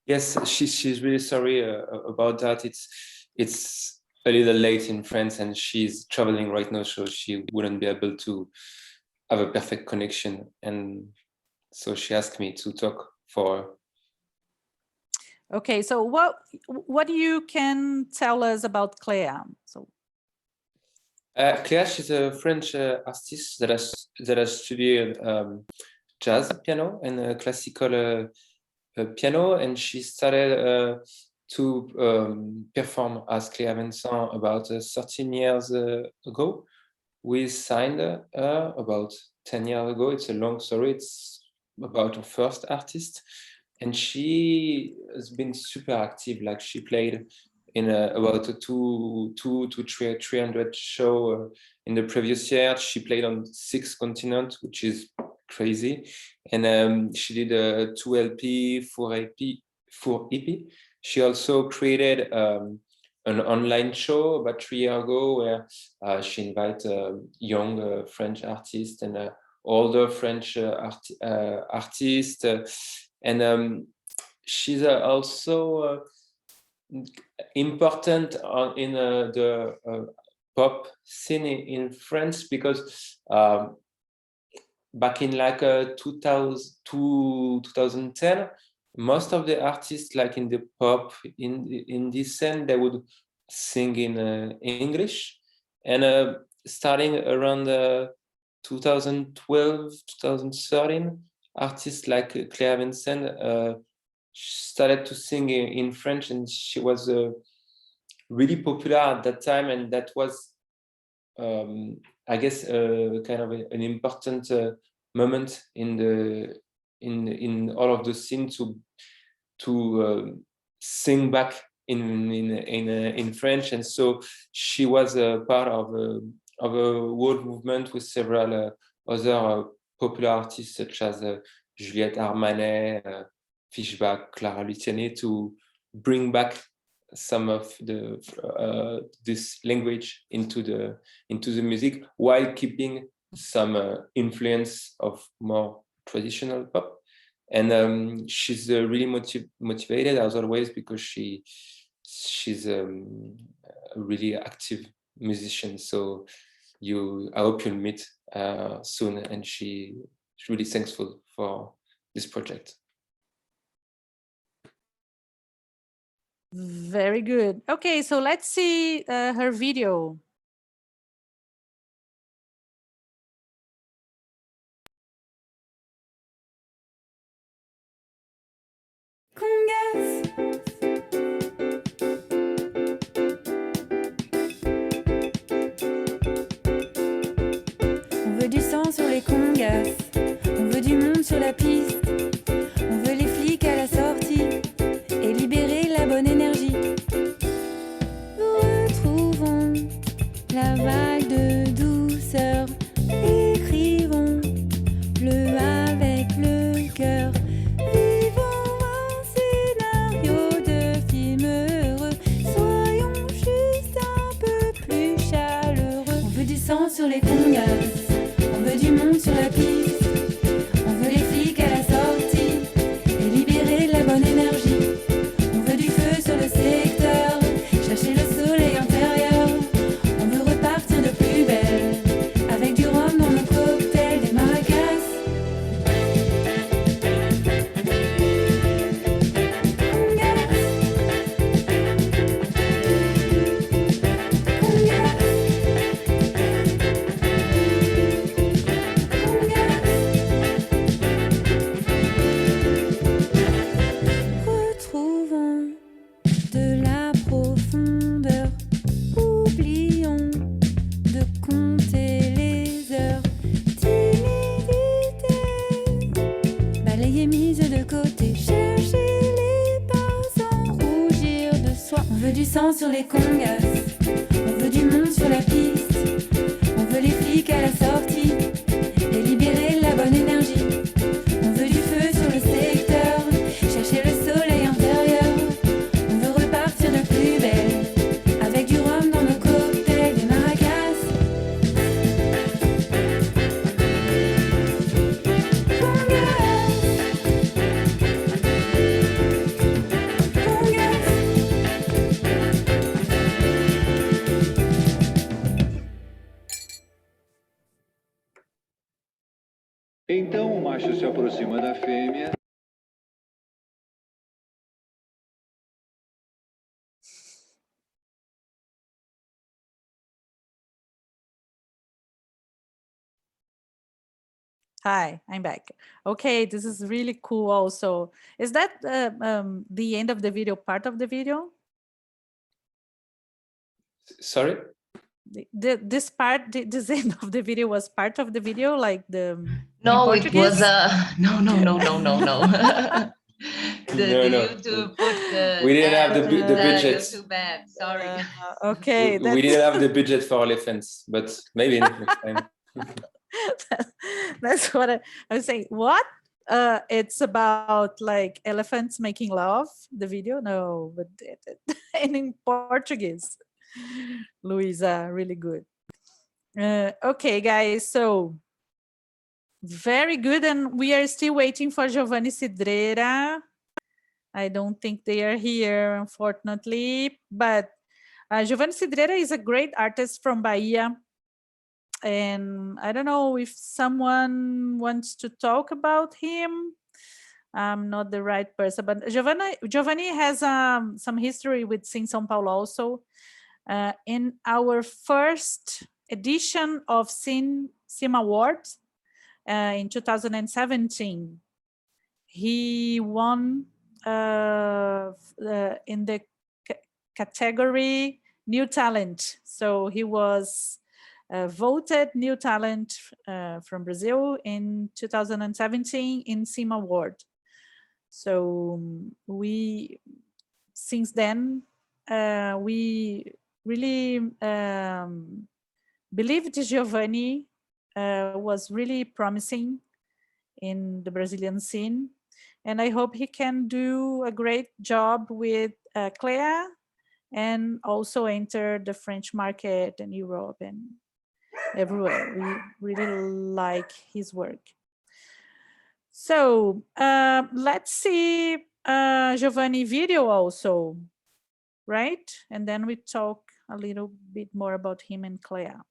Yes, she's really sorry about that. It's a little late in France, and she's traveling right now, so she wouldn't be able to have a perfect connection, and so she asked me to talk for her. Okay, so what you can tell us about Clea? So Clea, she's a French artist that has studied jazz piano and classical piano, and she started to perform as Clea Vincent about 13 years ago. We signed her about 10 years ago. It's a long story. It's about her first artist, and she has been super active. Like, she played in about 200 to 300 show in the previous year. She played on 6 continents, which is crazy. And she did 2 LP, 4 EP. She also created an online show about 3 years ago where she invited young French artists and older French artists. And she's also important in the pop scene in France, because back in like 2010, most of the artists, like in the pop in this scene, they would sing in English. And starting around 2012, 2013, artists like Clea Vincent started to sing in French, and she was really popular at that time. And that was, I guess, kind of an important moment in all of the scene to sing back in French. And so she was a part of a world movement with several other popular artists such as Juliette Armanet, Fishback, Clara Luciani, to bring back some of the this language into the music, while keeping some influence of more traditional pop. And she's really motivated as always, because she's a really active musician. So I hope you'll meet soon, and she's really thankful for this project. Very good. Okay, so let's see her video. Congas. On veut du sang sur les congas. On veut du monde sur la piste. On veut les flics à la sortie et libérer la bonne énergie. Nous retrouvons la vague de douceur. Écrivons bleu avec le cœur. Vivons un scénario de film heureux. Soyons juste un peu plus chaleureux. On veut du sang sur les congas. On veut du monde sur la piste. On veut les flics à la sortie et libérer la bonne énergie. On veut du feu sur le secteur, chercher le soleil intérieur. On veut repartir de plus belle, avec du rhum dans nos cocktails, des maracas. Retrouvons de la profondeur. Oublions de compter les heures. Timidité, balayez mise de côté. Cherchez les pas sans rougir de soi. On veut du sang sur les congas. On veut du monde sur la piste. On veut les flics à la sortie et libérer la bonne énergie. On veut du feu sur le secteur, chercher le soleil intérieur. On veut repartir de plus belle, avec du rhum Então o macho se aproxima da fêmea. Hi, I'm back. Okay, this is really cool also. Is that the end of the video, part of the video? Sorry? This part, this end of the video was part of the video, like the No, it was no. No. YouTube put the We didn't have the budget. YouTube ad, sorry. Okay. We didn't have the budget for elephants, but maybe next time. That's what I was saying. What? It's about like elephants making love, the video? No, but and in Portuguese. Luisa, really good. Okay, guys, so very good. And we are still waiting for Giovanni Cidreira. I don't think they are here, unfortunately, but Giovanni Cidreira is a great artist from Bahia. And I don't know if someone wants to talk about him. I'm not the right person, but Giovanni has some history with Sim São Paulo also. In our first edition of Sim Awards in 2017, he won in the category New Talent. So he was voted New Talent from Brazil in 2017 in Sim Award. So since then, we really believed Giovanni was really promising in the Brazilian scene. And I hope he can do a great job with Clea and also enter the French market and Europe and everywhere. We really like his work. So let's see Giovanni video also, right? And then we talk a little bit more about him and Clea.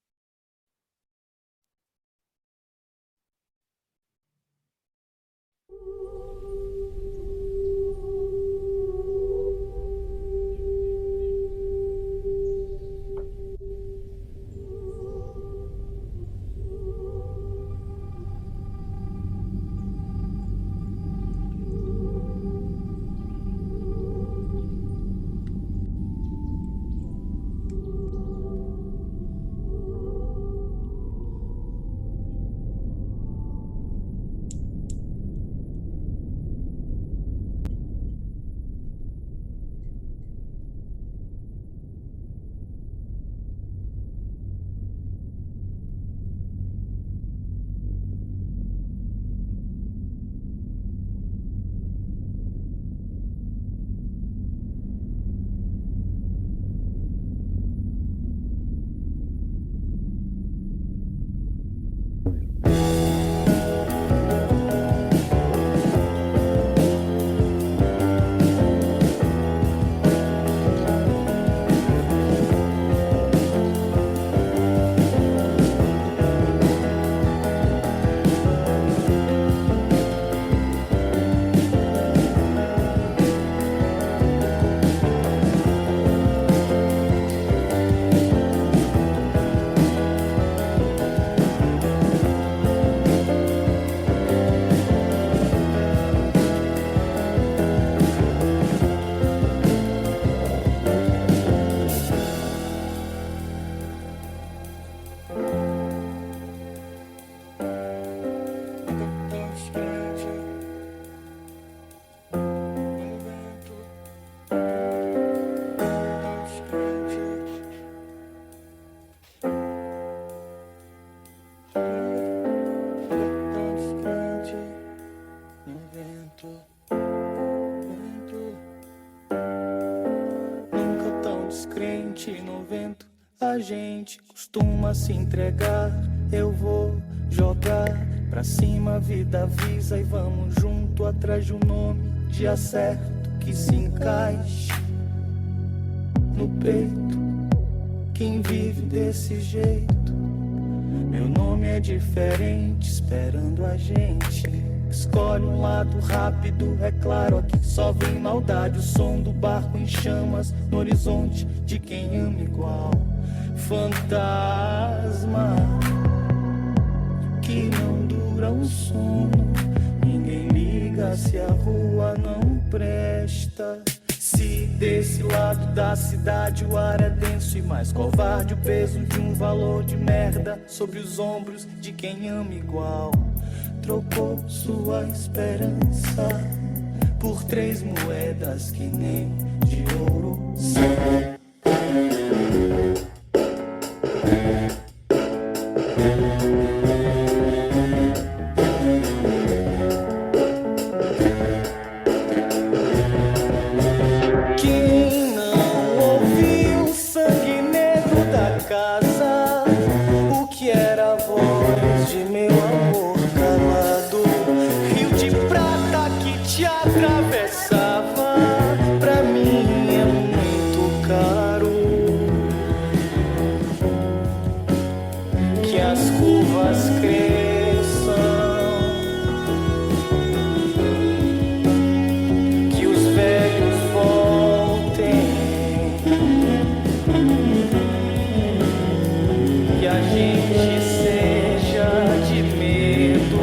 No vento, a gente costuma se entregar. Eu vou jogar pra cima, a vida avisa e vamos junto atrás de um nome de acerto que se encaixe no peito. Quem vive desse jeito, meu nome nome é diferente, esperando a gente. Escolhe um lado rápido, é claro, aqui só vem maldade. O som do barco em chamas no horizonte de quem ama igual. Fantasma que não dura um sono. Ninguém liga se a rua não presta. Se desse lado da cidade o ar é denso e mais covarde, o peso de um valor de merda sobre os ombros de quem ama igual. Trocou sua esperança por 3 moedas que nem de ouro são. Quem não ouviu o sangue negro da casa, o que era a voz de meu amor calado, rio de prata que te atravessava, pra mim é muito caro. Que as curvas cresçam, que os velhos voltem, que a gente seja de medo,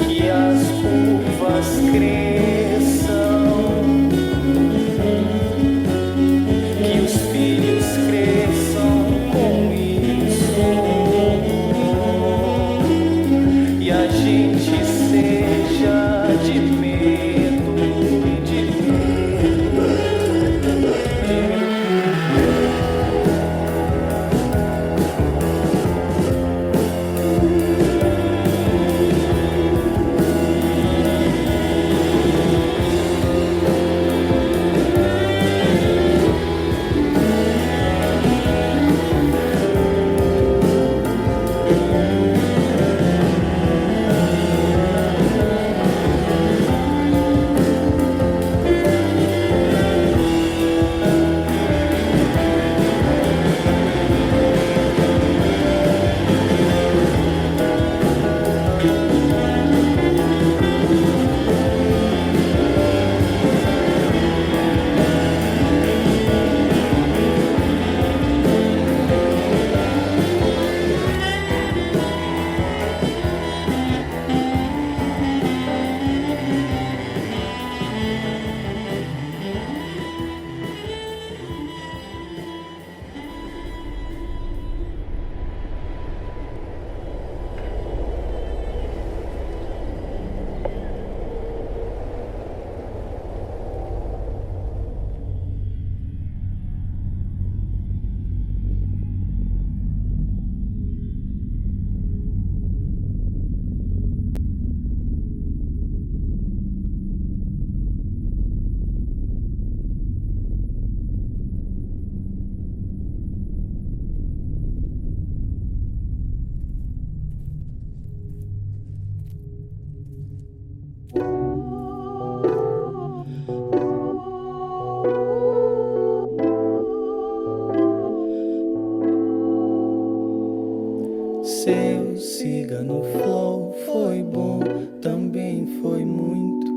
que as curvas cresçam, que os filhos cresçam com isso, e a gente seja de medo e de medo, de medo. Seu siga no flow, foi bom, também foi muito.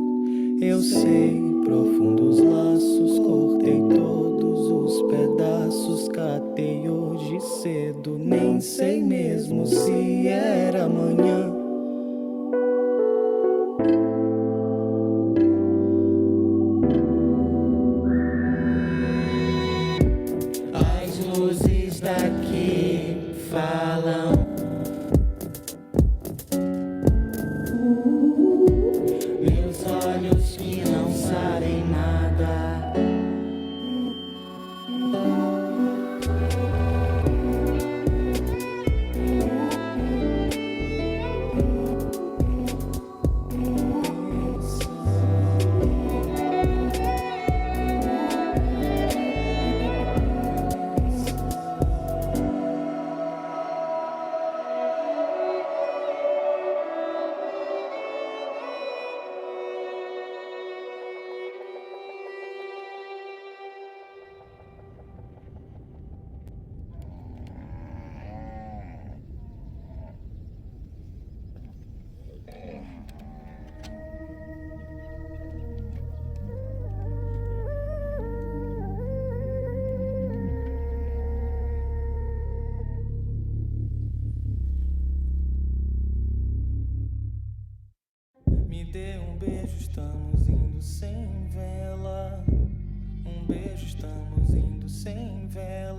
Eu sei, profundos laços, cortei todos os pedaços, catei hoje cedo, nem sei mesmo se era amanhã. As luzes daqui falam. Meus olhos que não sabem nada.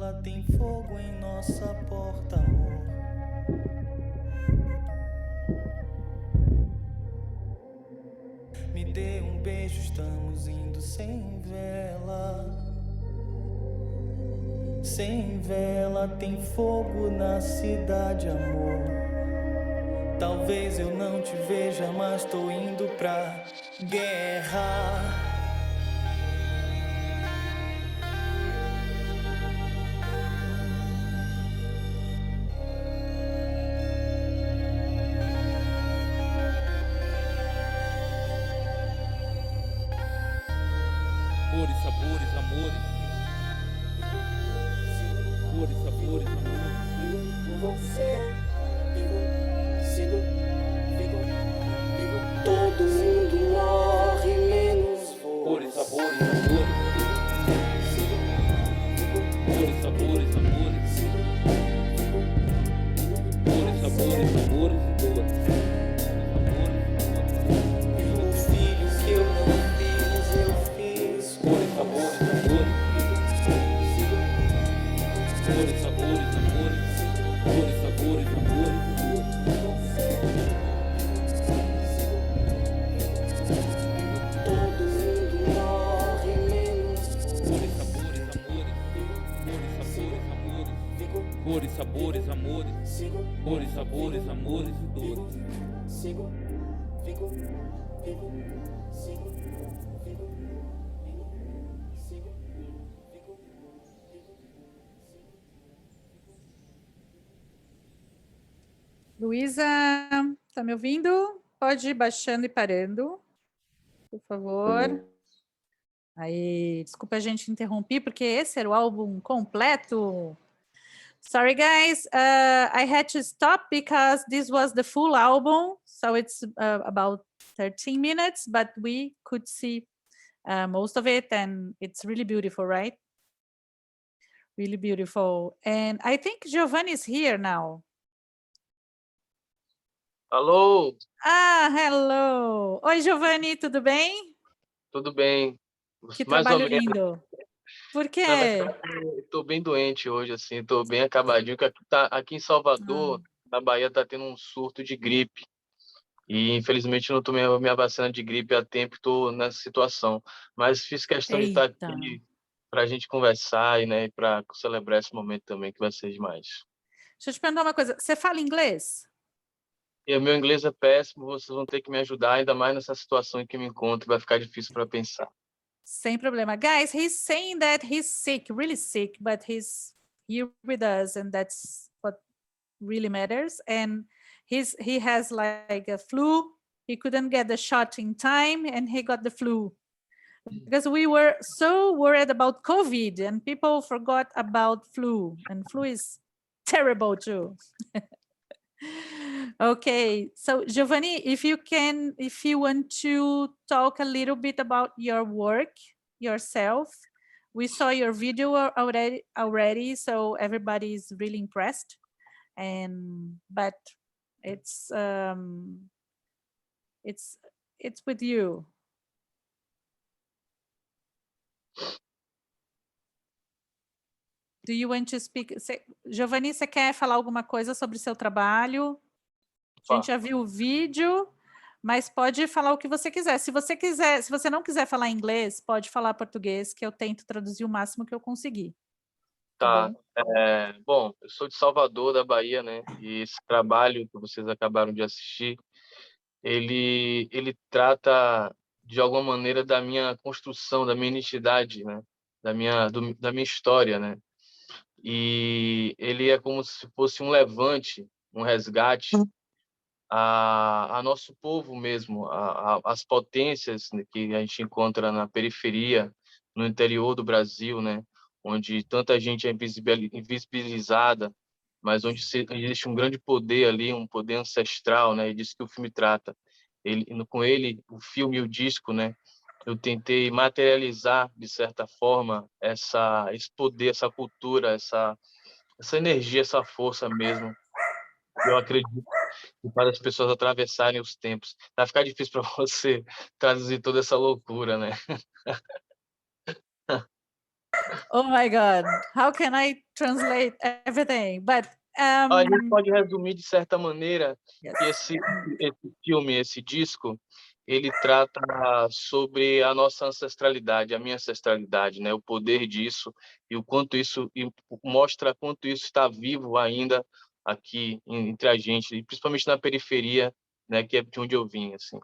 vela, tem fogo em nossa porta, amor. Me dê um beijo, estamos indo sem vela. Sem vela, tem fogo na cidade, amor. Talvez eu não te veja, mas tô indo pra guerra. Cores, sabores, amores. Cores, sabores, amores. Você, sigo, todo mundo morre, menos você. Cores, sabores, amores. Cores, sabores, amores. Cores, sabores, amores e dores. O filho que eu não fiz, eu fiz. Cores, sabores, amores. Cores, sabores, amores. Cores, sabores, amores e dores. Todo mundo morre, menos Cores, sabores, amores. Cores, sabores, amores. Cores, sabores, amores e dores. Sigo, fico, fico, sigo, fico, sigo, fico. Luísa, tá me ouvindo? Pode ir baixando e parando, por favor. Aí, desculpa a gente interromper, porque esse era o álbum completo. Sorry, guys. I had to stop because this was the full album, so it's about 13 minutes, but we could see most of it, and it's really beautiful, right? Really beautiful. And I think Giovanni is here now. Alô, Ah, hello. Oi, Giovanni, tudo bem? tudo bem? Que Mais ou trabalho menos. lindo. Por quê? Na verdade, estou bem doente hoje, assim, estou bem acabadinho, que aqui em Salvador, na Bahia, tá tendo um surto de gripe. E, infelizmente, não tomei a minha vacina de gripe a tempo, estou nessa situação. Mas fiz questão de estar Eita. aqui para a gente conversar e, né, para celebrar esse momento também, que vai ser demais. Deixa eu te perguntar uma coisa. Você fala inglês? E o meu inglês é péssimo, vocês vão ter que me ajudar, ainda mais nessa situação em que me encontro, vai ficar difícil para pensar. Sem problema. Guys, he's saying that he's sick, really sick, but he's here with us, and that's what really matters. And he has like a flu. He couldn't get the shot in time, and he got the flu. Because we were so worried about COVID, and people forgot about flu, and flu is terrible too. Okay, so Giovanni, if you want to talk a little bit about your work yourself. We saw your video already, so everybody is really impressed. But it's with you. Do you want to speak? Giovanni, você quer falar alguma coisa sobre o seu trabalho? A gente já viu o vídeo, mas pode falar o que você quiser. Se você não quiser falar inglês, pode falar português, que eu tento traduzir o máximo que eu conseguir. Tá. Bom, eu sou de Salvador, da Bahia, né? E esse trabalho que vocês acabaram de assistir, ele trata de alguma maneira da minha construção, da minha identidade, né? Da minha história, né? E ele é como se fosse um levante, um resgate a nosso povo mesmo, as potências que a gente encontra na periferia, no interior do Brasil, né? Onde tanta gente é invisibilizada, mas onde existe um grande poder ali, um poder ancestral, né? E disso que o filme trata. Com ele, o filme e o disco, né? Eu tentei materializar, de certa forma, esse poder, essa cultura, essa energia, essa força mesmo. Eu acredito que para as pessoas atravessarem os tempos. Vai ficar difícil para você traduzir toda essa loucura, né? Oh my God, how can I translate everything? But A gente pode resumir de certa maneira yes. que esse filme, esse disco, ele trata sobre a nossa ancestralidade, a minha ancestralidade, né? O poder disso e o quanto isso e mostra quanto isso está vivo ainda aqui entre a gente, e principalmente na periferia, né? Que é de onde eu vim, assim.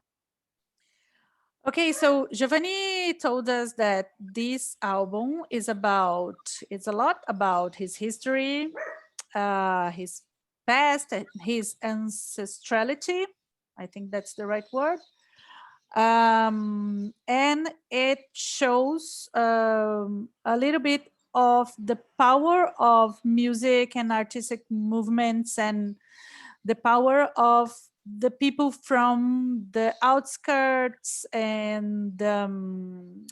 Okay, so Giovanni told us that this album is about, it's a lot about his history, his past, his ancestrality. I think that's the right word. And it shows a little bit of the power of music and artistic movements and the power of the people from the outskirts and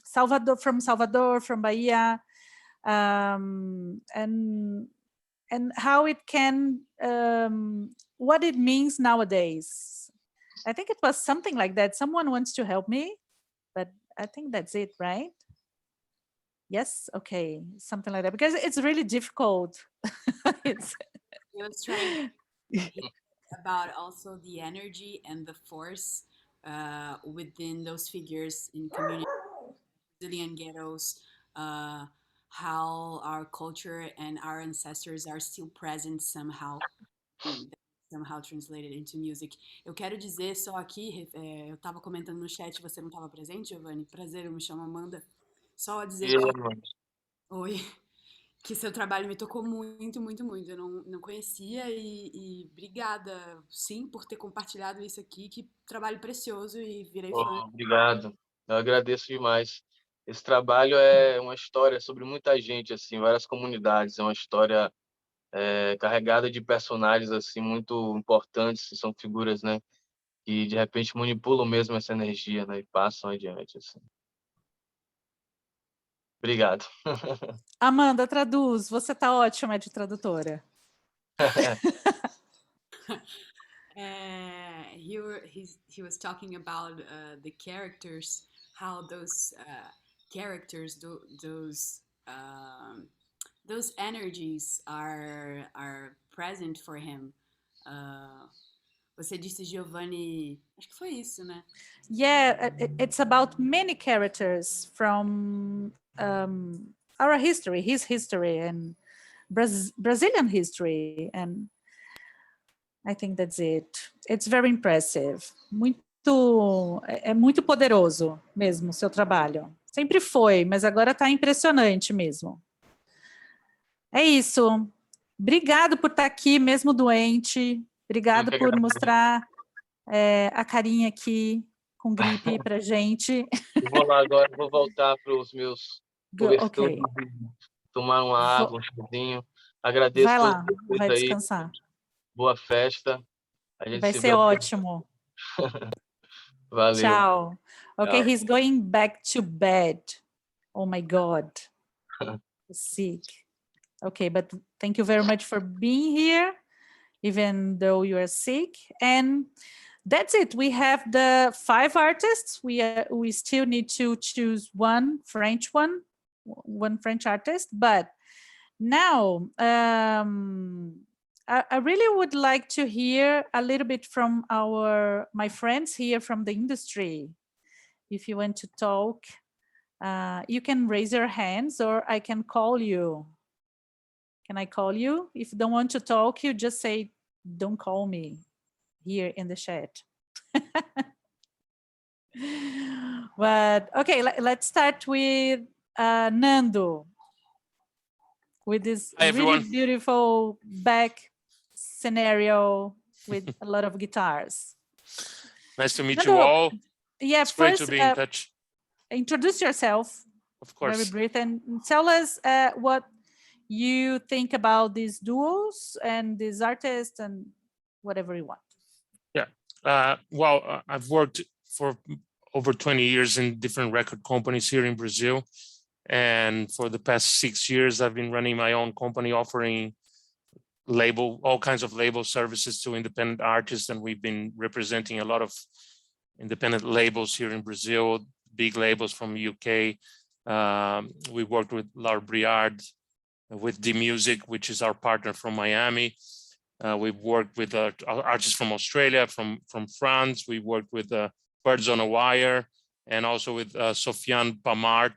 Salvador, from Bahia, and how it can, what it means nowadays. I think it was something like that. Someone wants to help me, but I think that's it, right? Yes, okay, something like that, because it's really difficult. It's I was trying about also the energy and the force within those figures in community, Brazilian ghettos, how our culture and our ancestors are still present somehow, somehow translated into music. Eu quero dizer só aqui, eu estava comentando no chat, você não estava presente, Giovanni? Prazer, eu me chamo Amanda. Só dizer que... Oi. Que seu trabalho me tocou muito, muito, muito. Eu não conhecia e obrigada, sim, por ter compartilhado isso aqui. Que trabalho precioso e virei fã. Obrigado, eu agradeço demais. Esse trabalho é uma história sobre muita gente, assim, várias comunidades. É uma história carregada de personagens assim muito importantes, que são figuras, né, que de repente manipulam mesmo essa energia, né, e passam adiante, assim. Obrigado. Amanda, traduz. Você tá ótima de tradutora. He was talking about the characters, how those characters, those energies are present for him. Você disse Giovanni, acho que foi isso, né? Yeah, it's about many characters from our history, his history, and Brazilian history, and I think that's it. It's very impressive. É muito poderoso mesmo o seu trabalho. Sempre foi, mas agora está impressionante mesmo. É isso. Obrigado por estar aqui, mesmo doente. Obrigado por mostrar a carinha aqui com gripe pra gente. Eu vou lá agora, vou voltar para os meus Ok. Tomar uma água, um chazinho. Agradeço vai lá, todos vai aí. Descansar. Boa festa. A gente vai se ser vê. ótimo. Valeu. Ciao. Okay, Ciao. he's going back to bed. Oh my God. Sick. Okay, but thank you very much for being here, even though you are sick. And that's it. We have the 5 artists. We still need to choose one French artist. But now, I really would like to hear a little bit from my friends here from the industry. If you want to talk, you can raise your hands, or I can call you. Can I call you? If you don't want to talk, you just say, don't call me here in the chat. But okay, let's start with Nando, with this really beautiful back scenario with a lot of guitars. Nice to meet you all. Yeah, it's first, great to be in touch. Introduce yourself. Of course. Very brief, and tell us what you think about these duos and these artists and whatever you want. Yeah, well, I've worked for over 20 years in different record companies here in Brazil. And for the past 6 years, I've been running my own company, offering all kinds of label services to independent artists. And we've been representing a lot of independent labels here in Brazil, big labels from UK, We worked with Laure Briard, with D Music, which is our partner from Miami. We've worked with artists from Australia, from France. We worked with Birds on a Wire, and also with Sofiane Pamart,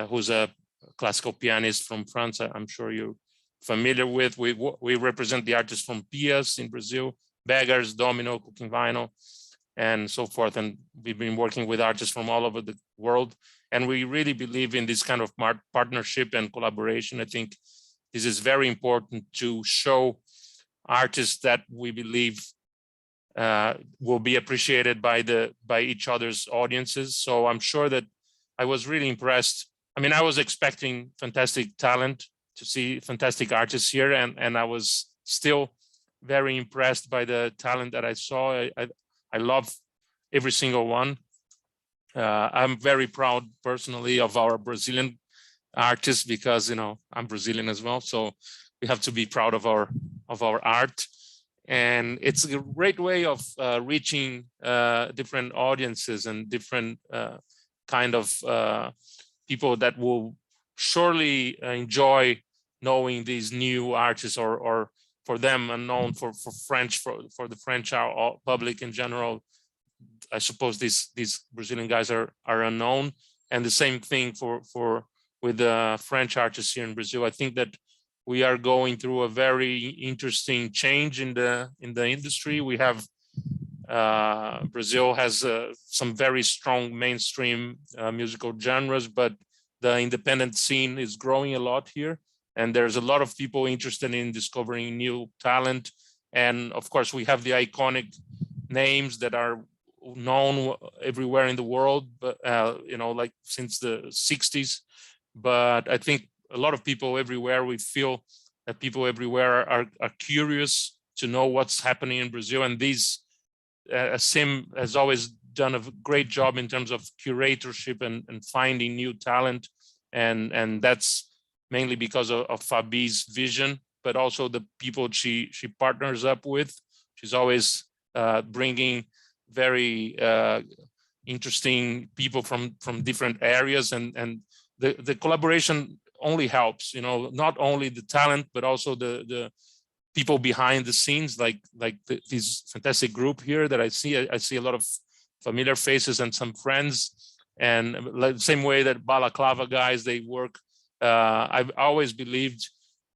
who's a classical pianist from France. I'm sure you're familiar with. We represent the artists from Pias in Brazil, Beggars, Domino, Cooking Vinyl, and so forth. And we've been working with artists from all over the world. And we really believe in this kind of partnership and collaboration. I think this is very important to show artists that we believe will be appreciated by each other's audiences. So I'm sure that I was really impressed. I mean, I was expecting fantastic talent, to see fantastic artists here, and I was still very impressed by the talent that I saw. I love every single one. I'm very proud personally of our Brazilian artists, because I'm Brazilian as well, so we have to be proud of our art. And it's a great way of reaching different audiences and different kind of people that will surely enjoy knowing these new artists, or for them unknown, for the French public in general. I suppose these Brazilian guys are unknown, and the same thing with the French artists here in Brazil. I think that we are going through a very interesting change in the industry. We have Brazil has some very strong mainstream musical genres, but the independent scene is growing a lot here, and there's a lot of people interested in discovering new talent. And of course, we have the iconic names that are known everywhere in the world, but like since the 60s. But I think a lot of people everywhere, we feel that people everywhere are curious to know what's happening in Brazil. And these Sim has always done a great job in terms of curatorship and finding new talent, and that's mainly because of Fabi's vision, but also the people she partners up with. She's always bringing very interesting people from different areas, and the collaboration only helps, not only the talent, but also the people behind the scenes, like this fantastic group here that I see a lot of familiar faces and some friends, and like the same way that Balaclava guys, they work. I've always believed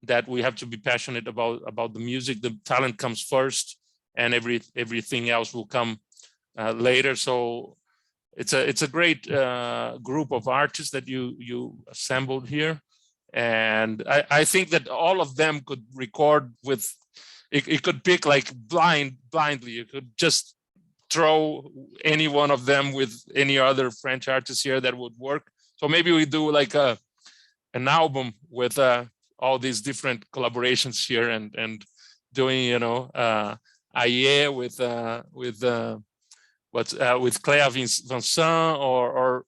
that we have to be passionate about the music. The talent comes first, and everything else will come later. So it's a great group of artists that you assembled here, and I think that all of them could record with. It could pick like blindly. You could just throw any one of them with any other French artist here that would work. So maybe we do like an album with all these different collaborations here, and doing Aie with Claire Vincent, or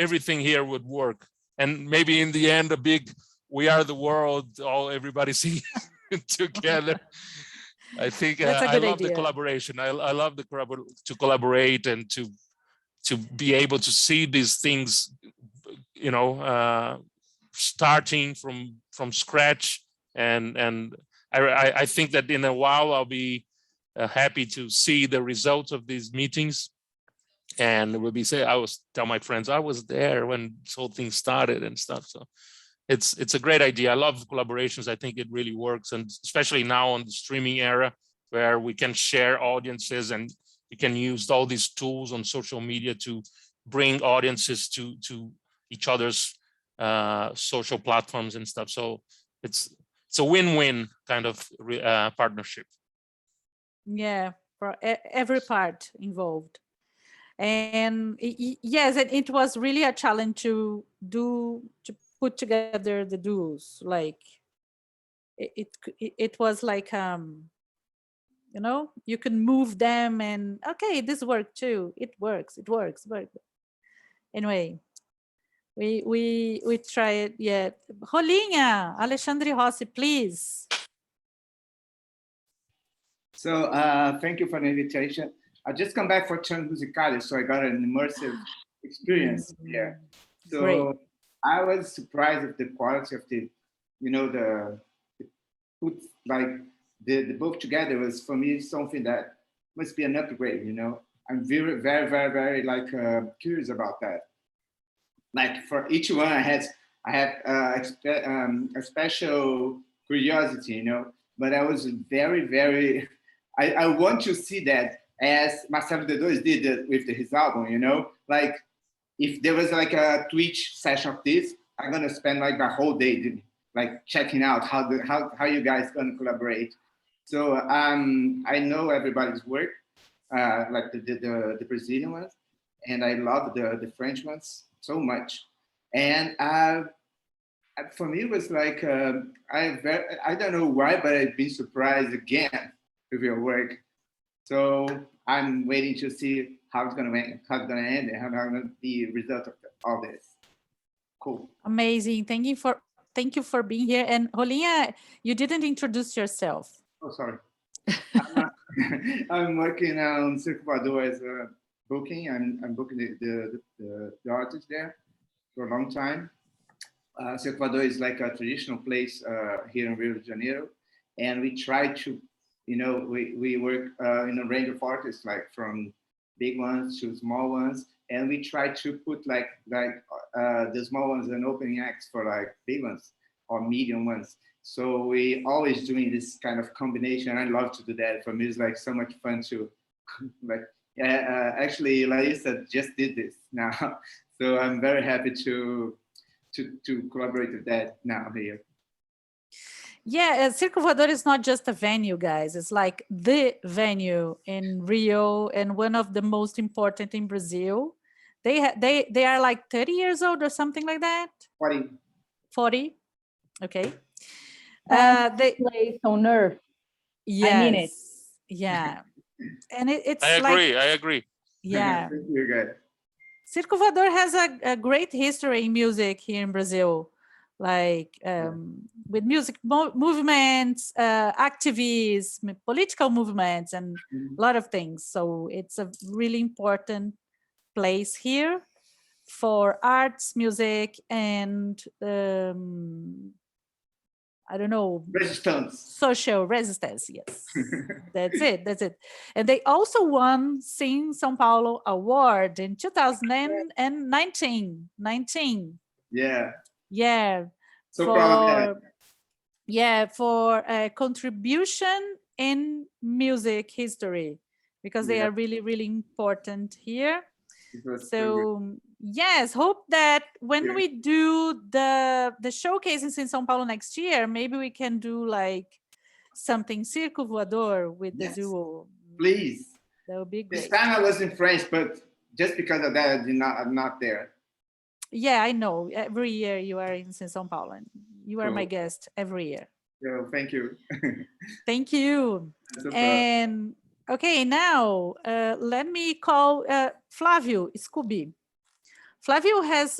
everything here would work. And maybe in the end, a big "We Are the World," everybody singing together. I think I love the collaboration. I love to collaborate and to be able to see these things, starting from scratch. And I think that in a while I'll be happy to see the results of these meetings, and I was tell my friends I was there when this whole thing started and stuff. So it's a great idea. I love collaborations. I think it really works, and especially now on the streaming era, where we can share audiences and you can use all these tools on social media to bring audiences to each other's social platforms and stuff. So it's a win-win kind of partnership. Yeah, for every part involved. And yes, it was really a challenge to put together the duos. Like it was like you can move them, and okay, this worked too. It works. But anyway, we try it. Yeah, Rolinha, Alexandre Rossi, please. So thank you for the invitation. I just come back for Turn Musicale, so I got an immersive experience here. So Great. I was surprised at the quality of the, the put like the both together was for me something that must be an upgrade. I'm very, very, very, very like curious about that. Like for each one, I had a special curiosity, But I was very, very. I want to see that as Marcelo D2 did with his album, Like if there was like a Twitch session of this, I'm gonna spend like the whole day, like checking out how you guys gonna collaborate. So I know everybody's work, like the Brazilian ones, and I love the French ones so much. And for me, it was like I don't know why, but I've been surprised again with your work. So I'm waiting to see how it's gonna end, and how gonna be the result of all this. Cool. Amazing. Thank you for being here. And Rolinha, you didn't introduce yourself. Oh, sorry. I'm working on Circulador as a booking. I'm booking the artists there for a long time. Circulador is like a traditional place here in Rio de Janeiro, and we try to, we work in a range of artists, like from big ones to small ones, and we try to put like the small ones and opening acts for like big ones or medium ones. So we always doing this kind of combination. I love to do that. For me, it's like so much fun to like. Actually, Larissa just did this now, so I'm very happy to collaborate with that now here. Yeah, Circo Voador is not just a venue, guys. It's like the venue in Rio and one of the most important in Brazil. They are like 30 years old or something like that. 40. 40. Okay. They place on earth. Yes. I mean it. Yeah. And it's I agree. Yeah. You're good. Circo Voador has a great history in music here in Brazil, like with music movements, activism, political movements, and a lot of things. So it's a really important place here for arts, music, and I don't know, resistance. Social resistance. Yes, that's it. And they also won Sing São Paulo Award in 2019. Yeah. So proud of that. Yeah, for a contribution in music history, because they are really, really important here. So yes, hope that when we do the showcase in São Paulo next year, maybe we can do like something Circo Voador with the duo. Please. That would be great. This time I was in France, but just because of that, I'm not there. Yeah, I know. Every year you are in São Paulo, and you are my guest every year. Yeah, thank you. Thank you. So and okay, now let me call Flávio Scooby. Flávio has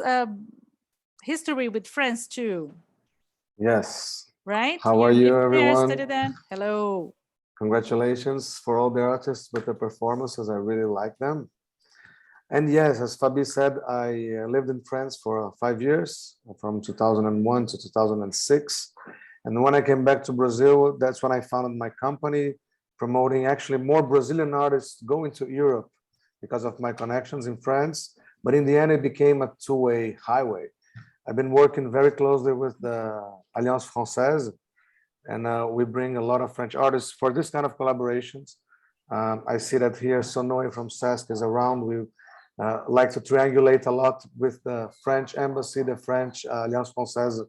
history with France too. Yes. Right? How are you, everyone? Hello. Congratulations for all the artists with the performances. I really like them. And yes, as Fabi said, I lived in France for 5 years, from 2001 to 2006. And when I came back to Brazil, that's when I founded my company, promoting actually more Brazilian artists going to Europe because of my connections in France. But in the end, it became a two-way highway. I've been working very closely with the Alliance Française, and we bring a lot of French artists for this kind of collaborations. I see that here Sonoy from SESC is around. We like to triangulate a lot with the French embassy, the French Alliance Française,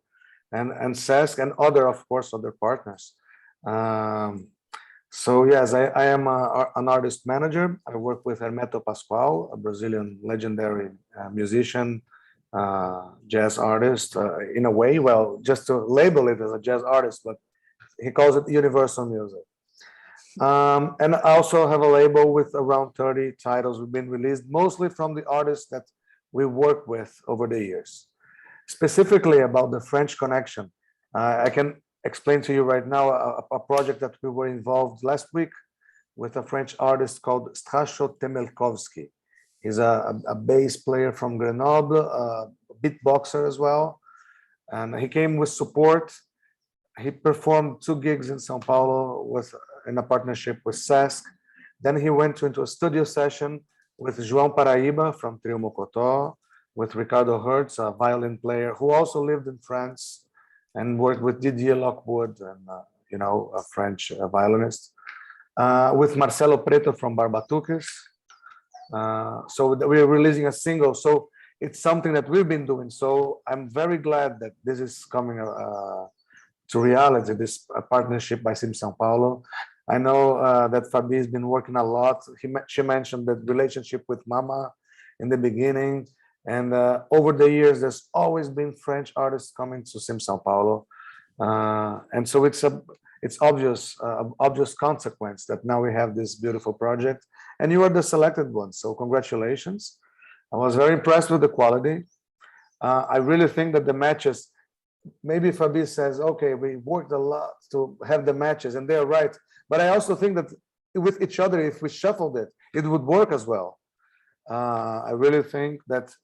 and SESC, and other, of course, other partners. So yes, I am an artist manager. I work with Hermeto Pascoal, a Brazilian legendary musician, jazz artist, in a way, well, just to label it as a jazz artist, but he calls it universal music. And I also have a label with around 30 titles we've been released, mostly from the artists that we work with over the years. Specifically about the French connection, I can explain to you right now a project that we were involved last week with a French artist called Strasho Temelkovski. He's a bass player from Grenoble, a beatboxer as well. And he came with support. He performed 2 gigs in Sao Paulo in a partnership with SESC. Then he went into a studio session with João Paraíba from Trio Mocotó, with Ricardo Hertz, a violin player who also lived in France and worked with Didier Lockwood, and a French violinist, with Marcelo Preto from Barbatuques. So we're releasing a single. So it's something that we've been doing. So I'm very glad that this is coming to reality, this partnership by Sim São Paulo. I know that Fabi has been working a lot. She mentioned the relationship with Mama in the beginning. And over the years, there's always been French artists coming to Sim São Paulo. And so it's obvious consequence that now we have this beautiful project. And you are the selected one, so congratulations. I was very impressed with the quality. I really think that the matches, maybe Fabi says, okay, we worked a lot to have the matches, and they're right. But I also think that with each other, if we shuffled it, it would work as well. I really think that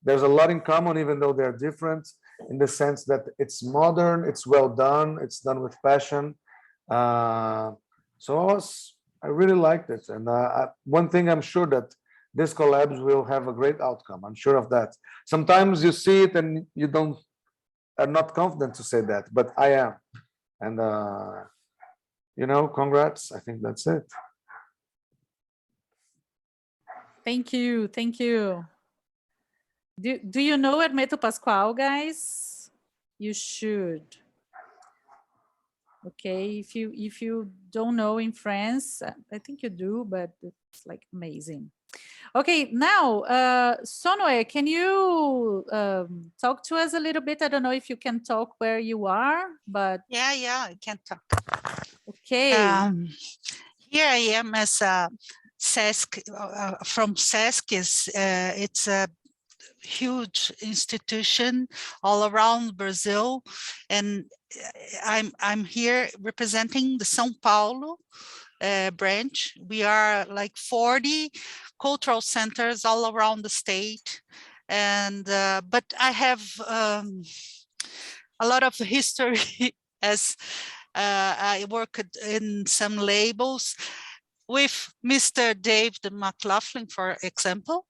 there's a lot in common, even though they're different, in the sense that it's modern, it's well done, it's done with passion. So I really liked it. And one thing I'm sure that this collabs will have a great outcome. I'm sure of that. Sometimes you see it and you are not confident to say that, but I am. And congrats. I think that's it. Thank you. Thank you. Do you know Hermeto Pascoal, guys? You should. Okay, if you don't know in France, I think you do, but it's like amazing. Okay, now, Sonoe, can you talk to us a little bit? I don't know if you can talk where you are, but... Yeah, I can talk. Okay. Here I am as a SESC, from SESC. It's a huge institution all around Brazil, and I'm here representing the São Paulo branch. We are like 40 cultural centers all around the state, and but I have a lot of history as I worked in some labels with Mr. David McLaughlin, for example,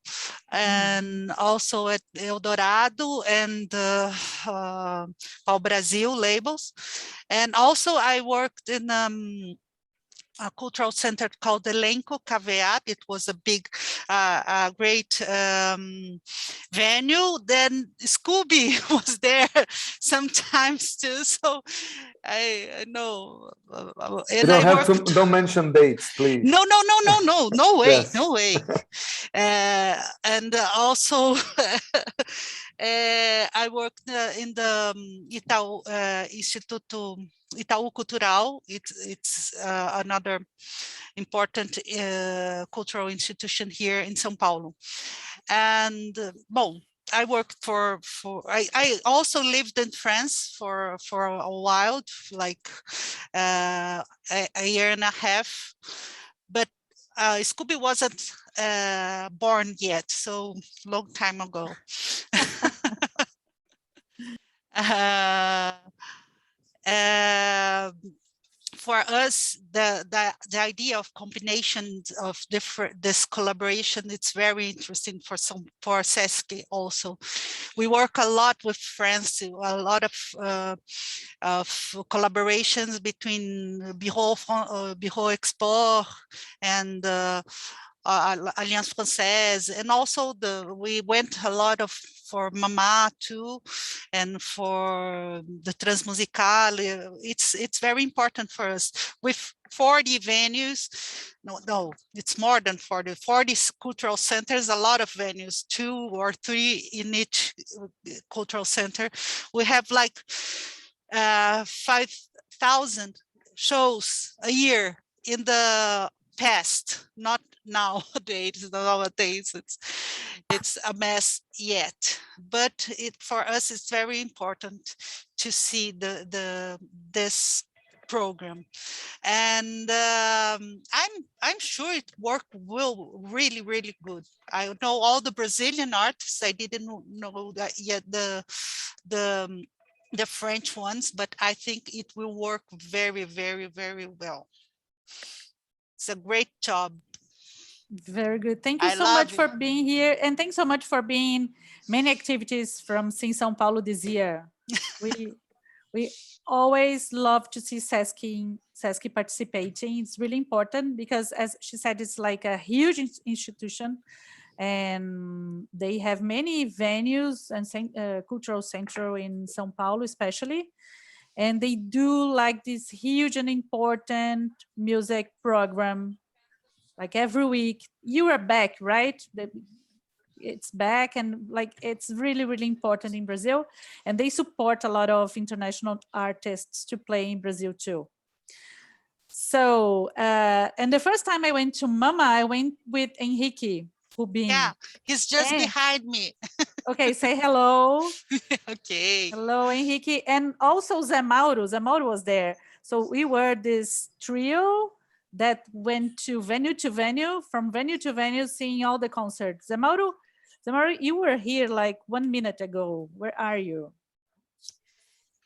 and also at Eldorado and Pau Brasil labels. And also I worked in a cultural center called Elenco Caveat. It was a big, great venue. Then Scooby was there sometimes too. So I know. And don't mention dates, please. No way, Yes. no way. And also I worked in the Instituto Itaú Cultural. It's another important cultural institution here in São Paulo. And I worked I also lived in France for a while, like a year and a half, but Scooby wasn't born yet, so long time ago. For us, the idea of combinations of this collaboration, it's very interesting for SESC also. We work a lot with France, a lot of collaborations between Bureau Export and Alliance Française, and also we went a lot for Mama too, and for the Transmusicale. It's very important for us. With 40 venues, no, it's more than 40 cultural centers, a lot of venues, 2 or 3 in each cultural center. We have like 5,000 shows a year in the past, not nowadays. It's a mess yet, but for us it's very important to see this program, and I'm sure it will really good. I know all the Brazilian artists. I didn't know that yet the French ones, but I think it will work very well. It's a great job. Very good. Thank you I so love much for being here, and thanks so much for being many activities from Sim São Paulo this year. We always love to see Sesc participating. It's really important because, as she said, it's like a huge institution, and they have many venues and cultural central in São Paulo, especially. And they do like this huge and important music program, like every week. You are back, right? It's back, and like it's really important in Brazil, and they support a lot of international artists to play in Brazil too. So and the first time I went to Mama, I went with Henrique Rubin. Yeah, he's just behind me. Okay, say hello. Okay. Hello, Henrique, and also Zé Mauro. Zé Mauro was there. So we were this trio that went to venue, from venue to venue, seeing all the concerts. Zé Mauro, you were here like 1 minute ago. Where are you?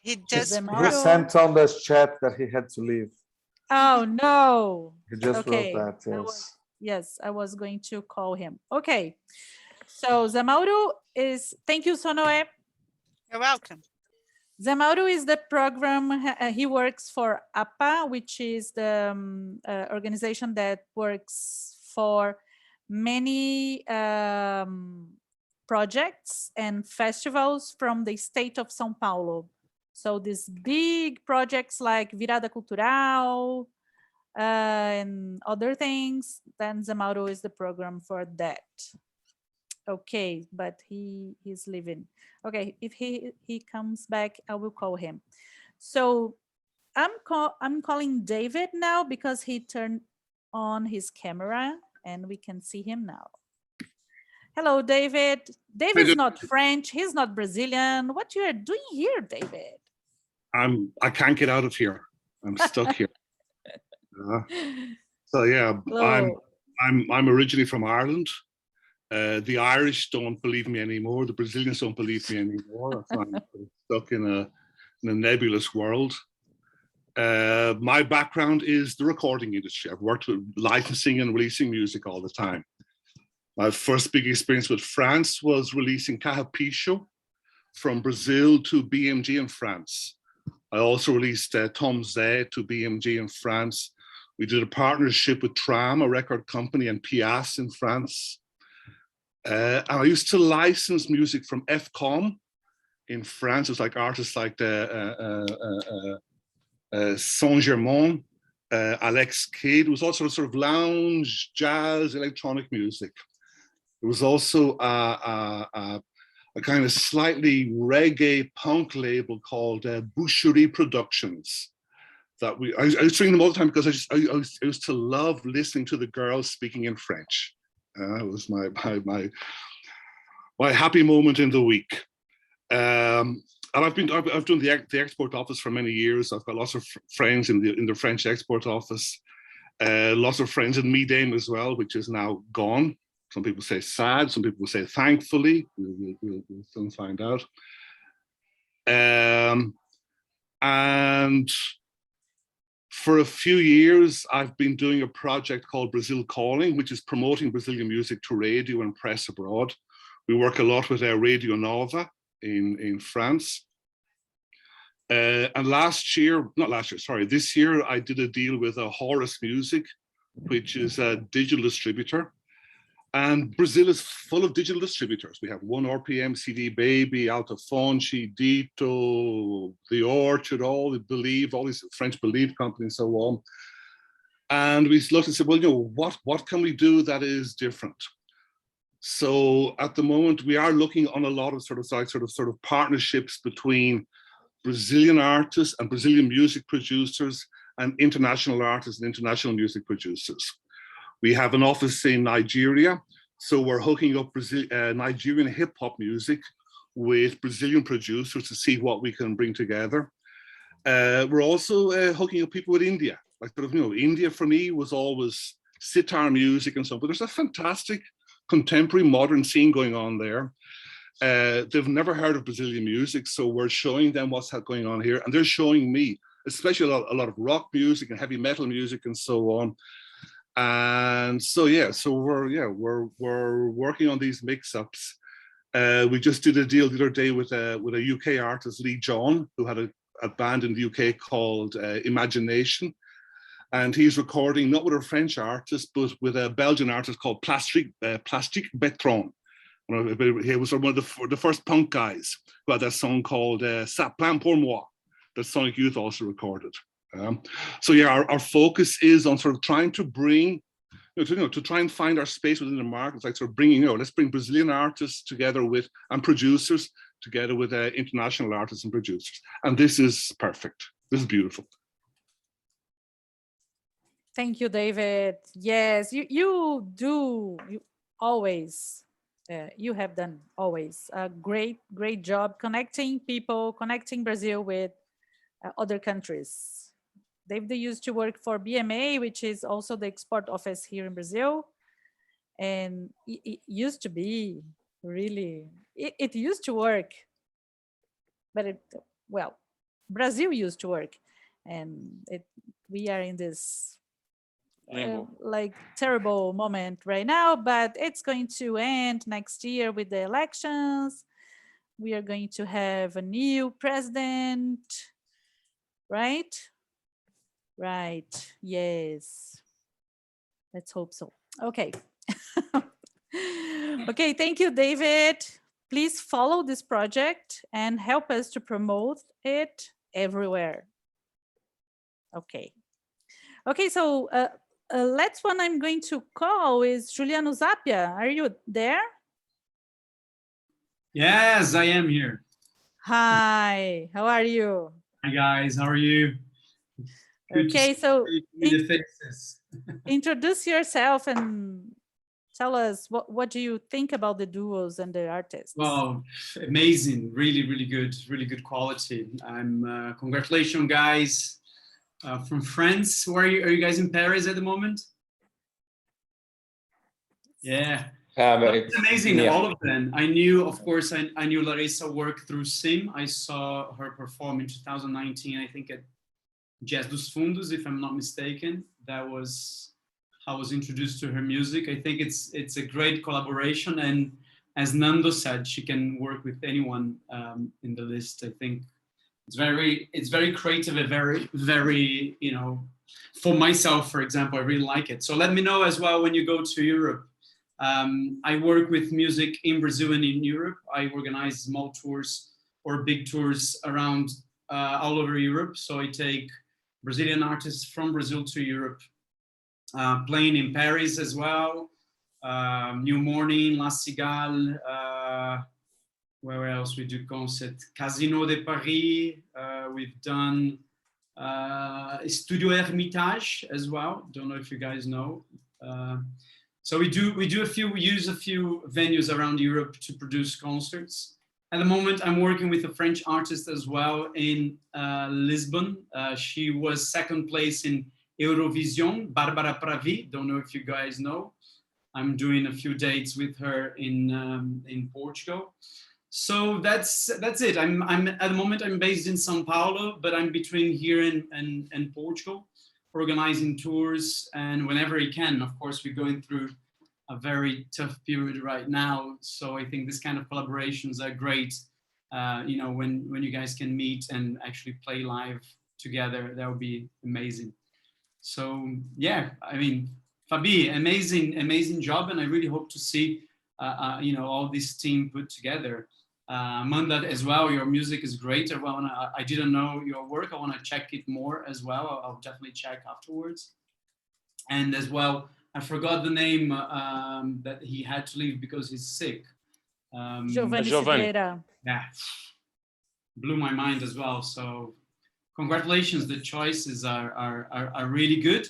He just he sent on the chat that he had to leave. Oh no. He just wrote that, yes. Yes, I was going to call him. Okay. So Zé Mauro is, thank you, Sonoe. You're welcome. Zé Mauro is the program, he works for APA, which is the organization that works for many projects and festivals from the state of São Paulo. So these big projects like Virada Cultural and other things, then Zé Mauro is the program for that. Okay, but he's leaving. Okay, if he comes back, I will call him. So I'm calling David now because he turned on his camera and we can see him now. Hello, David. David's not French. He's not Brazilian. What you are doing here, David? I can't get out of here. I'm stuck here. So yeah, I'm originally from Ireland. The Irish don't believe me anymore. The Brazilians don't believe me anymore. I'm stuck in a nebulous world. My background is the recording industry. I've worked with licensing and releasing music all the time. My first big experience with France was releasing Carrapicho from Brazil to BMG in France. I also released Tom Zé to BMG in France. We did a partnership with Tram, a record company, and Pias in France. And I used to license music from FCOM in France. It was like artists like Saint-Germain, Alex Kidd. It was also sort of lounge, jazz, electronic music. It was also a kind of slightly reggae punk label called Boucherie Productions. That I was doing them all the time because I used to love listening to the girls speaking in French. It was my happy moment in the week. And I've done the export office for many years. I've got lots of friends in the French export office. Lots of friends in Midem as well, which is now gone. Some people say sad, some people say thankfully. We'll soon find out. And for a few years, I've been doing a project called Brazil Calling, which is promoting Brazilian music to radio and press abroad. We work a lot with Radio Nova in France. And this year, I did a deal with Horus Music, which is a digital distributor. And Brazil is full of digital distributors. We have 1RPM, CD Baby, Altafonte, Dito, The Orchard, all these French Believe companies, and so on. And we looked and said, well, what can we do that is different? So at the moment, we are looking on a lot of sort of partnerships between Brazilian artists and Brazilian music producers and international artists and international music producers. We have an office in Nigeria, so we're hooking up Nigerian hip hop music with Brazilian producers to see what we can bring together. We're also hooking up people with India. Like, India for me was always sitar music and so on, but there's a fantastic contemporary modern scene going on there. They've never heard of Brazilian music, so we're showing them what's going on here, and they're showing me, especially a lot of rock music and heavy metal music and so on. And so we're working on these mix-ups. We just did a deal the other day with a UK artist, Lee John, who had a band in the UK called Imagination, and he's recording not with a French artist but with a Belgian artist called Plastique Betron. He was one of the first punk guys who had that song called Ça Plan Pour Moi that Sonic Youth also recorded. So yeah, our focus is on sort of trying to bring, to try and find our space within the market. It's like sort of bringing, let's bring Brazilian artists together with, and producers together with international artists and producers. And this is perfect. This is beautiful. Thank you, David. Yes, you always, you have done always a great job connecting people, connecting Brazil with other countries. David used to work for BMA, which is also the export office here in Brazil. And it used to be really, it used to work, but Brazil used to work. And we are in this like terrible moment right now, but it's going to end next year with the elections. We are going to have a new president, right? Right, yes. Let's hope so. Okay. Okay, thank you, David. Please follow this project and help us to promote it everywhere. Okay. Okay, so last one I'm going to call is Juliano Zapia. Are you there? Yes, I am here. Hi, how are you? Hi guys, how are you? Good okay, so the faces. Introduce yourself and tell us what do you think about the duos and the artists? Wow, amazing, really good quality. I'm congratulations guys from France. Where are you guys in Paris at the moment? Yeah. It's amazing, yeah. All of them. I knew, of course, I knew Larissa work through SIM. I saw her perform in 2019, I think at Jazz dos Fundos, if I'm not mistaken. That was how I was introduced to her music. I think it's a great collaboration, and as Nando said, she can work with anyone in the list. I think it's very creative and very, for myself, for example, I really like it. So let me know as well when you go to Europe. I work with music in Brazil and in Europe. I organize small tours or big tours around all over Europe. So I take Brazilian artists from Brazil to Europe, playing in Paris as well, New Morning, La Cigale, where else we do concert? Casino de Paris, we've done Studio Hermitage as well. Don't know if you guys know. So we use a few venues around Europe to produce concerts. At the moment, I'm working with a French artist as well in Lisbon. She was second place in Eurovision, Barbara Pravi. Don't know if you guys know. I'm doing a few dates with her in Portugal. So that's it. I'm at the moment I'm based in São Paulo, but I'm between here and Portugal, organizing tours, and whenever I can. Of course, we're going through a very tough period right now, so I think this kind of collaborations are great. When you guys can meet and actually play live together, that would be amazing. So yeah, I mean, Fabi, amazing job, and I really hope to see all this team put together. Amanda as well, your music is great. I didn't know your work. I want to check it more as well. I'll definitely check afterwards. And as well, I forgot the name that he had to leave because he's sick. Giovanni. Yeah, blew my mind as well. So congratulations. The choices are really good.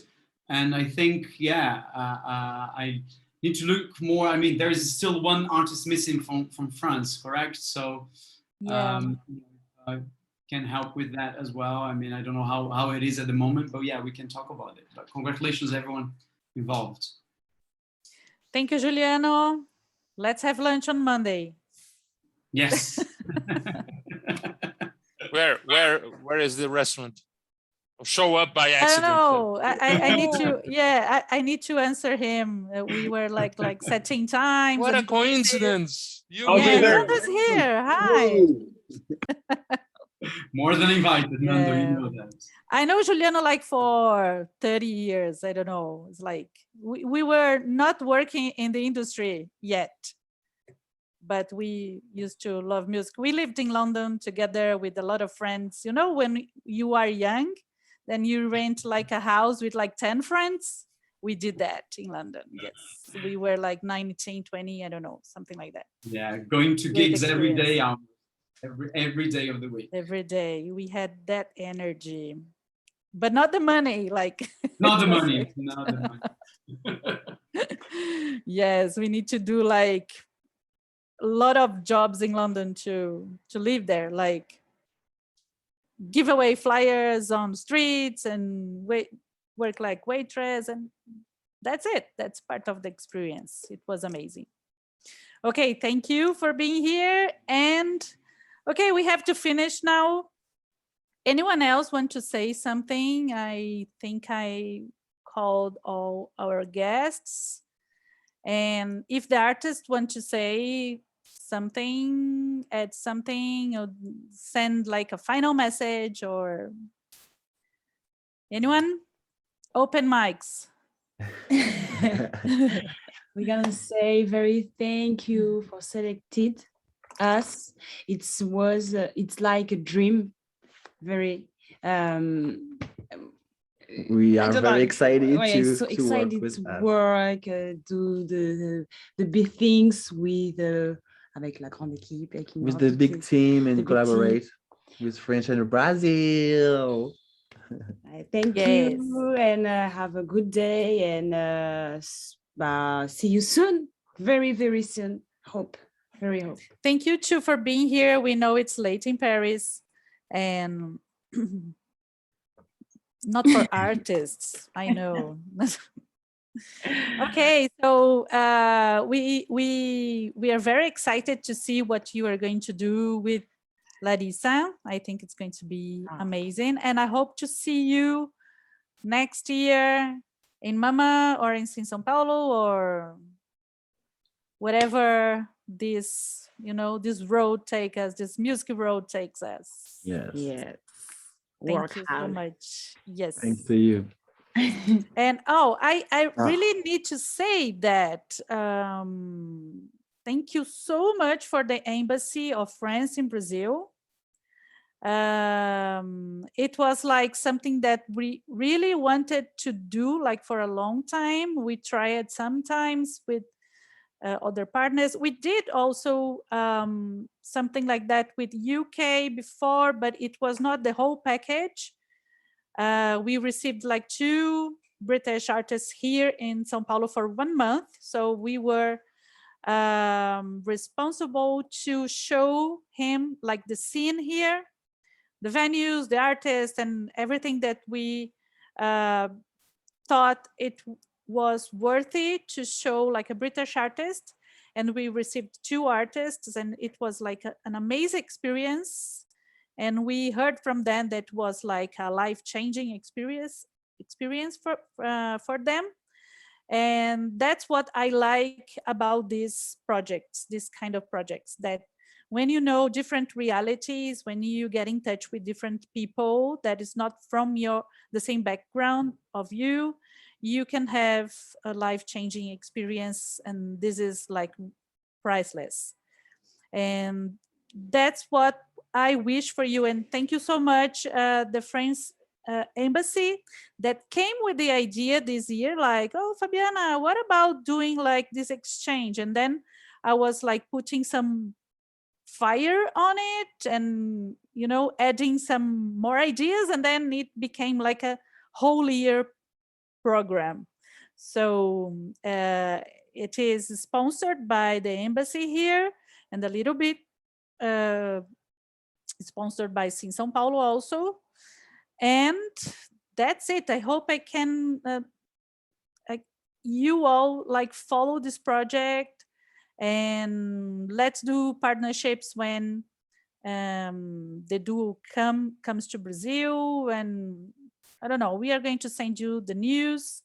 And I think, I need to look more. I mean, there is still one artist missing from France, correct? So can help with that as well. I mean, I don't know how it is at the moment, but yeah, we can talk about it. But congratulations, everyone involved. Thank you, Juliano. Let's have lunch on Monday. Yes. Where is the restaurant? Show up by I don't accident. know. I need to. Yeah, I need to answer him. We were like setting times. What a and coincidence! Oh, yeah, you're there. Nando's here. Hi. More than invited, Nando. You know that. I know Juliano like for 30 years. I don't know. It's like we were not working in the industry yet, but we used to love music. We lived in London together with a lot of friends. You know, when you are young, then you rent like a house with like 10 friends. We did that in London. Yes, we were like 19, 20, I don't know, something like that. Yeah, going to Great gigs every day, experience. every day of the week. Every day we had that energy, but not the money. Like not the money, not the money. Yes, we need to do like a lot of jobs in London to live there, like give away flyers on streets and work like waitress, and that's it. That's part of the experience. It was amazing. Okay, thank you for being here. And okay, we have to finish now. Anyone else want to say something? I think I called all our guests. And if the artists want to say something, add something, or send like a final message, or anyone? Open mics. We're gonna say very thank you for selected us. It's like a dream. Very we are very excited to excited work with to us. work, do the big things with avec la grande équipe, with the big team and collaborate with France and Brazil. Thank you, and have a good day, and see you soon, very, very soon. Hope. Thank you too for being here. We know it's late in Paris, and not for artists, I know. Okay, so we are very excited to see what you are going to do with Larissa. I think it's going to be amazing, and I hope to see you next year in Mama or in São Paulo or whatever this, this road take us, this music road takes us. Yes. Thank you so much. Yes. Thanks to you. And I really need to say that thank you so much for the Embassy of France in Brazil. It was like something that we really wanted to do like for a long time. We tried sometimes with other partners. We did also something like that with UK before, but it was not the whole package. We received like 2 British artists here in São Paulo for 1 month. So we were responsible to show him like the scene here, the venues, the artists, and everything that we thought it was worthy to show like a British artist. And we received 2 artists, and it was like an amazing experience. And we heard from them that was like a life-changing experience for them. And that's what I like about these projects, this kind of projects, that when you know different realities, when you get in touch with different people that is not from the same background of you, you can have a life-changing experience, and this is like priceless. And that's what I wish for you. And thank you so much, the French Embassy that came with the idea this year, like, oh, Fabiana, what about doing like this exchange? And then I was like putting some fire on it and, adding some more ideas, and then it became like a whole year program. So it is sponsored by the embassy here, and a little bit sponsored by Sim São Paulo also. And that's it. I hope I can, you all like follow this project, and let's do partnerships when the duo comes to Brazil. And I don't know, we are going to send you the news,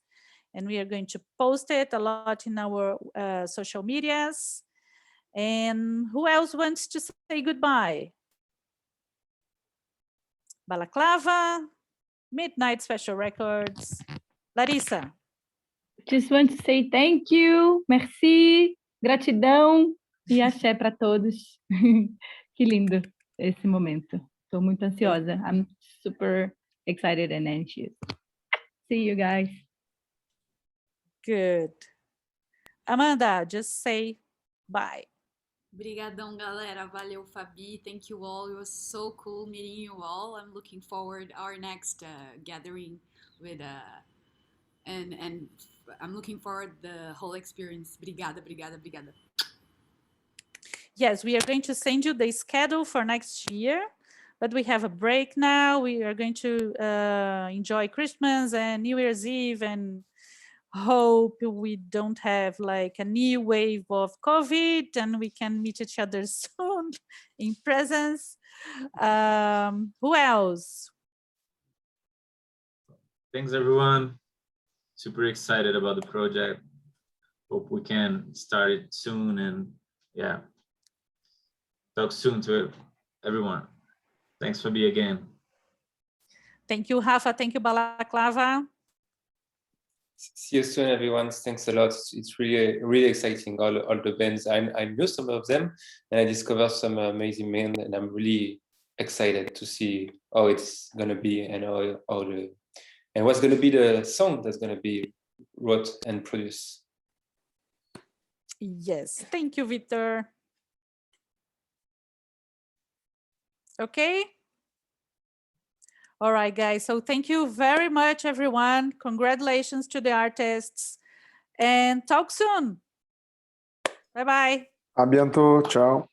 and we are going to post it a lot in our social medias. And who else wants to say goodbye? Balaclava, Midnight Special Records, Larissa. Just want to say thank you, merci, gratidão e axé para todos. Que lindo esse momento. Estou muito ansiosa. I'm super excited and anxious. See you guys. Good. Amanda, just say bye. Obrigadão, galera. Valeu, Fabi. Thank you all. It was so cool meeting you all. I'm looking forward our next gathering with and I'm looking forward the whole experience. Obrigada, obrigada, obrigada. Yes, we are going to send you the schedule for next year, but we have a break now. We are going to enjoy Christmas and New Year's Eve, and hope we don't have like a new wave of COVID, and we can meet each other soon in presence. Who else? Thanks, everyone. Super excited about the project. Hope we can start it soon, and yeah, talk soon to everyone. Thanks, Fabi, again. Thank you, Rafa. Thank you, Balaclava. See you soon, everyone. Thanks a lot. It's really exciting. All the bands. I knew some of them, and I discovered some amazing men, and I'm really excited to see how it's gonna be, and and what's gonna be the song that's gonna be wrote and produced. Yes, thank you, Victor. Okay. All right, guys. So thank you very much, everyone. Congratulations to the artists, and talk soon. Bye-bye. A bientôt. Ciao.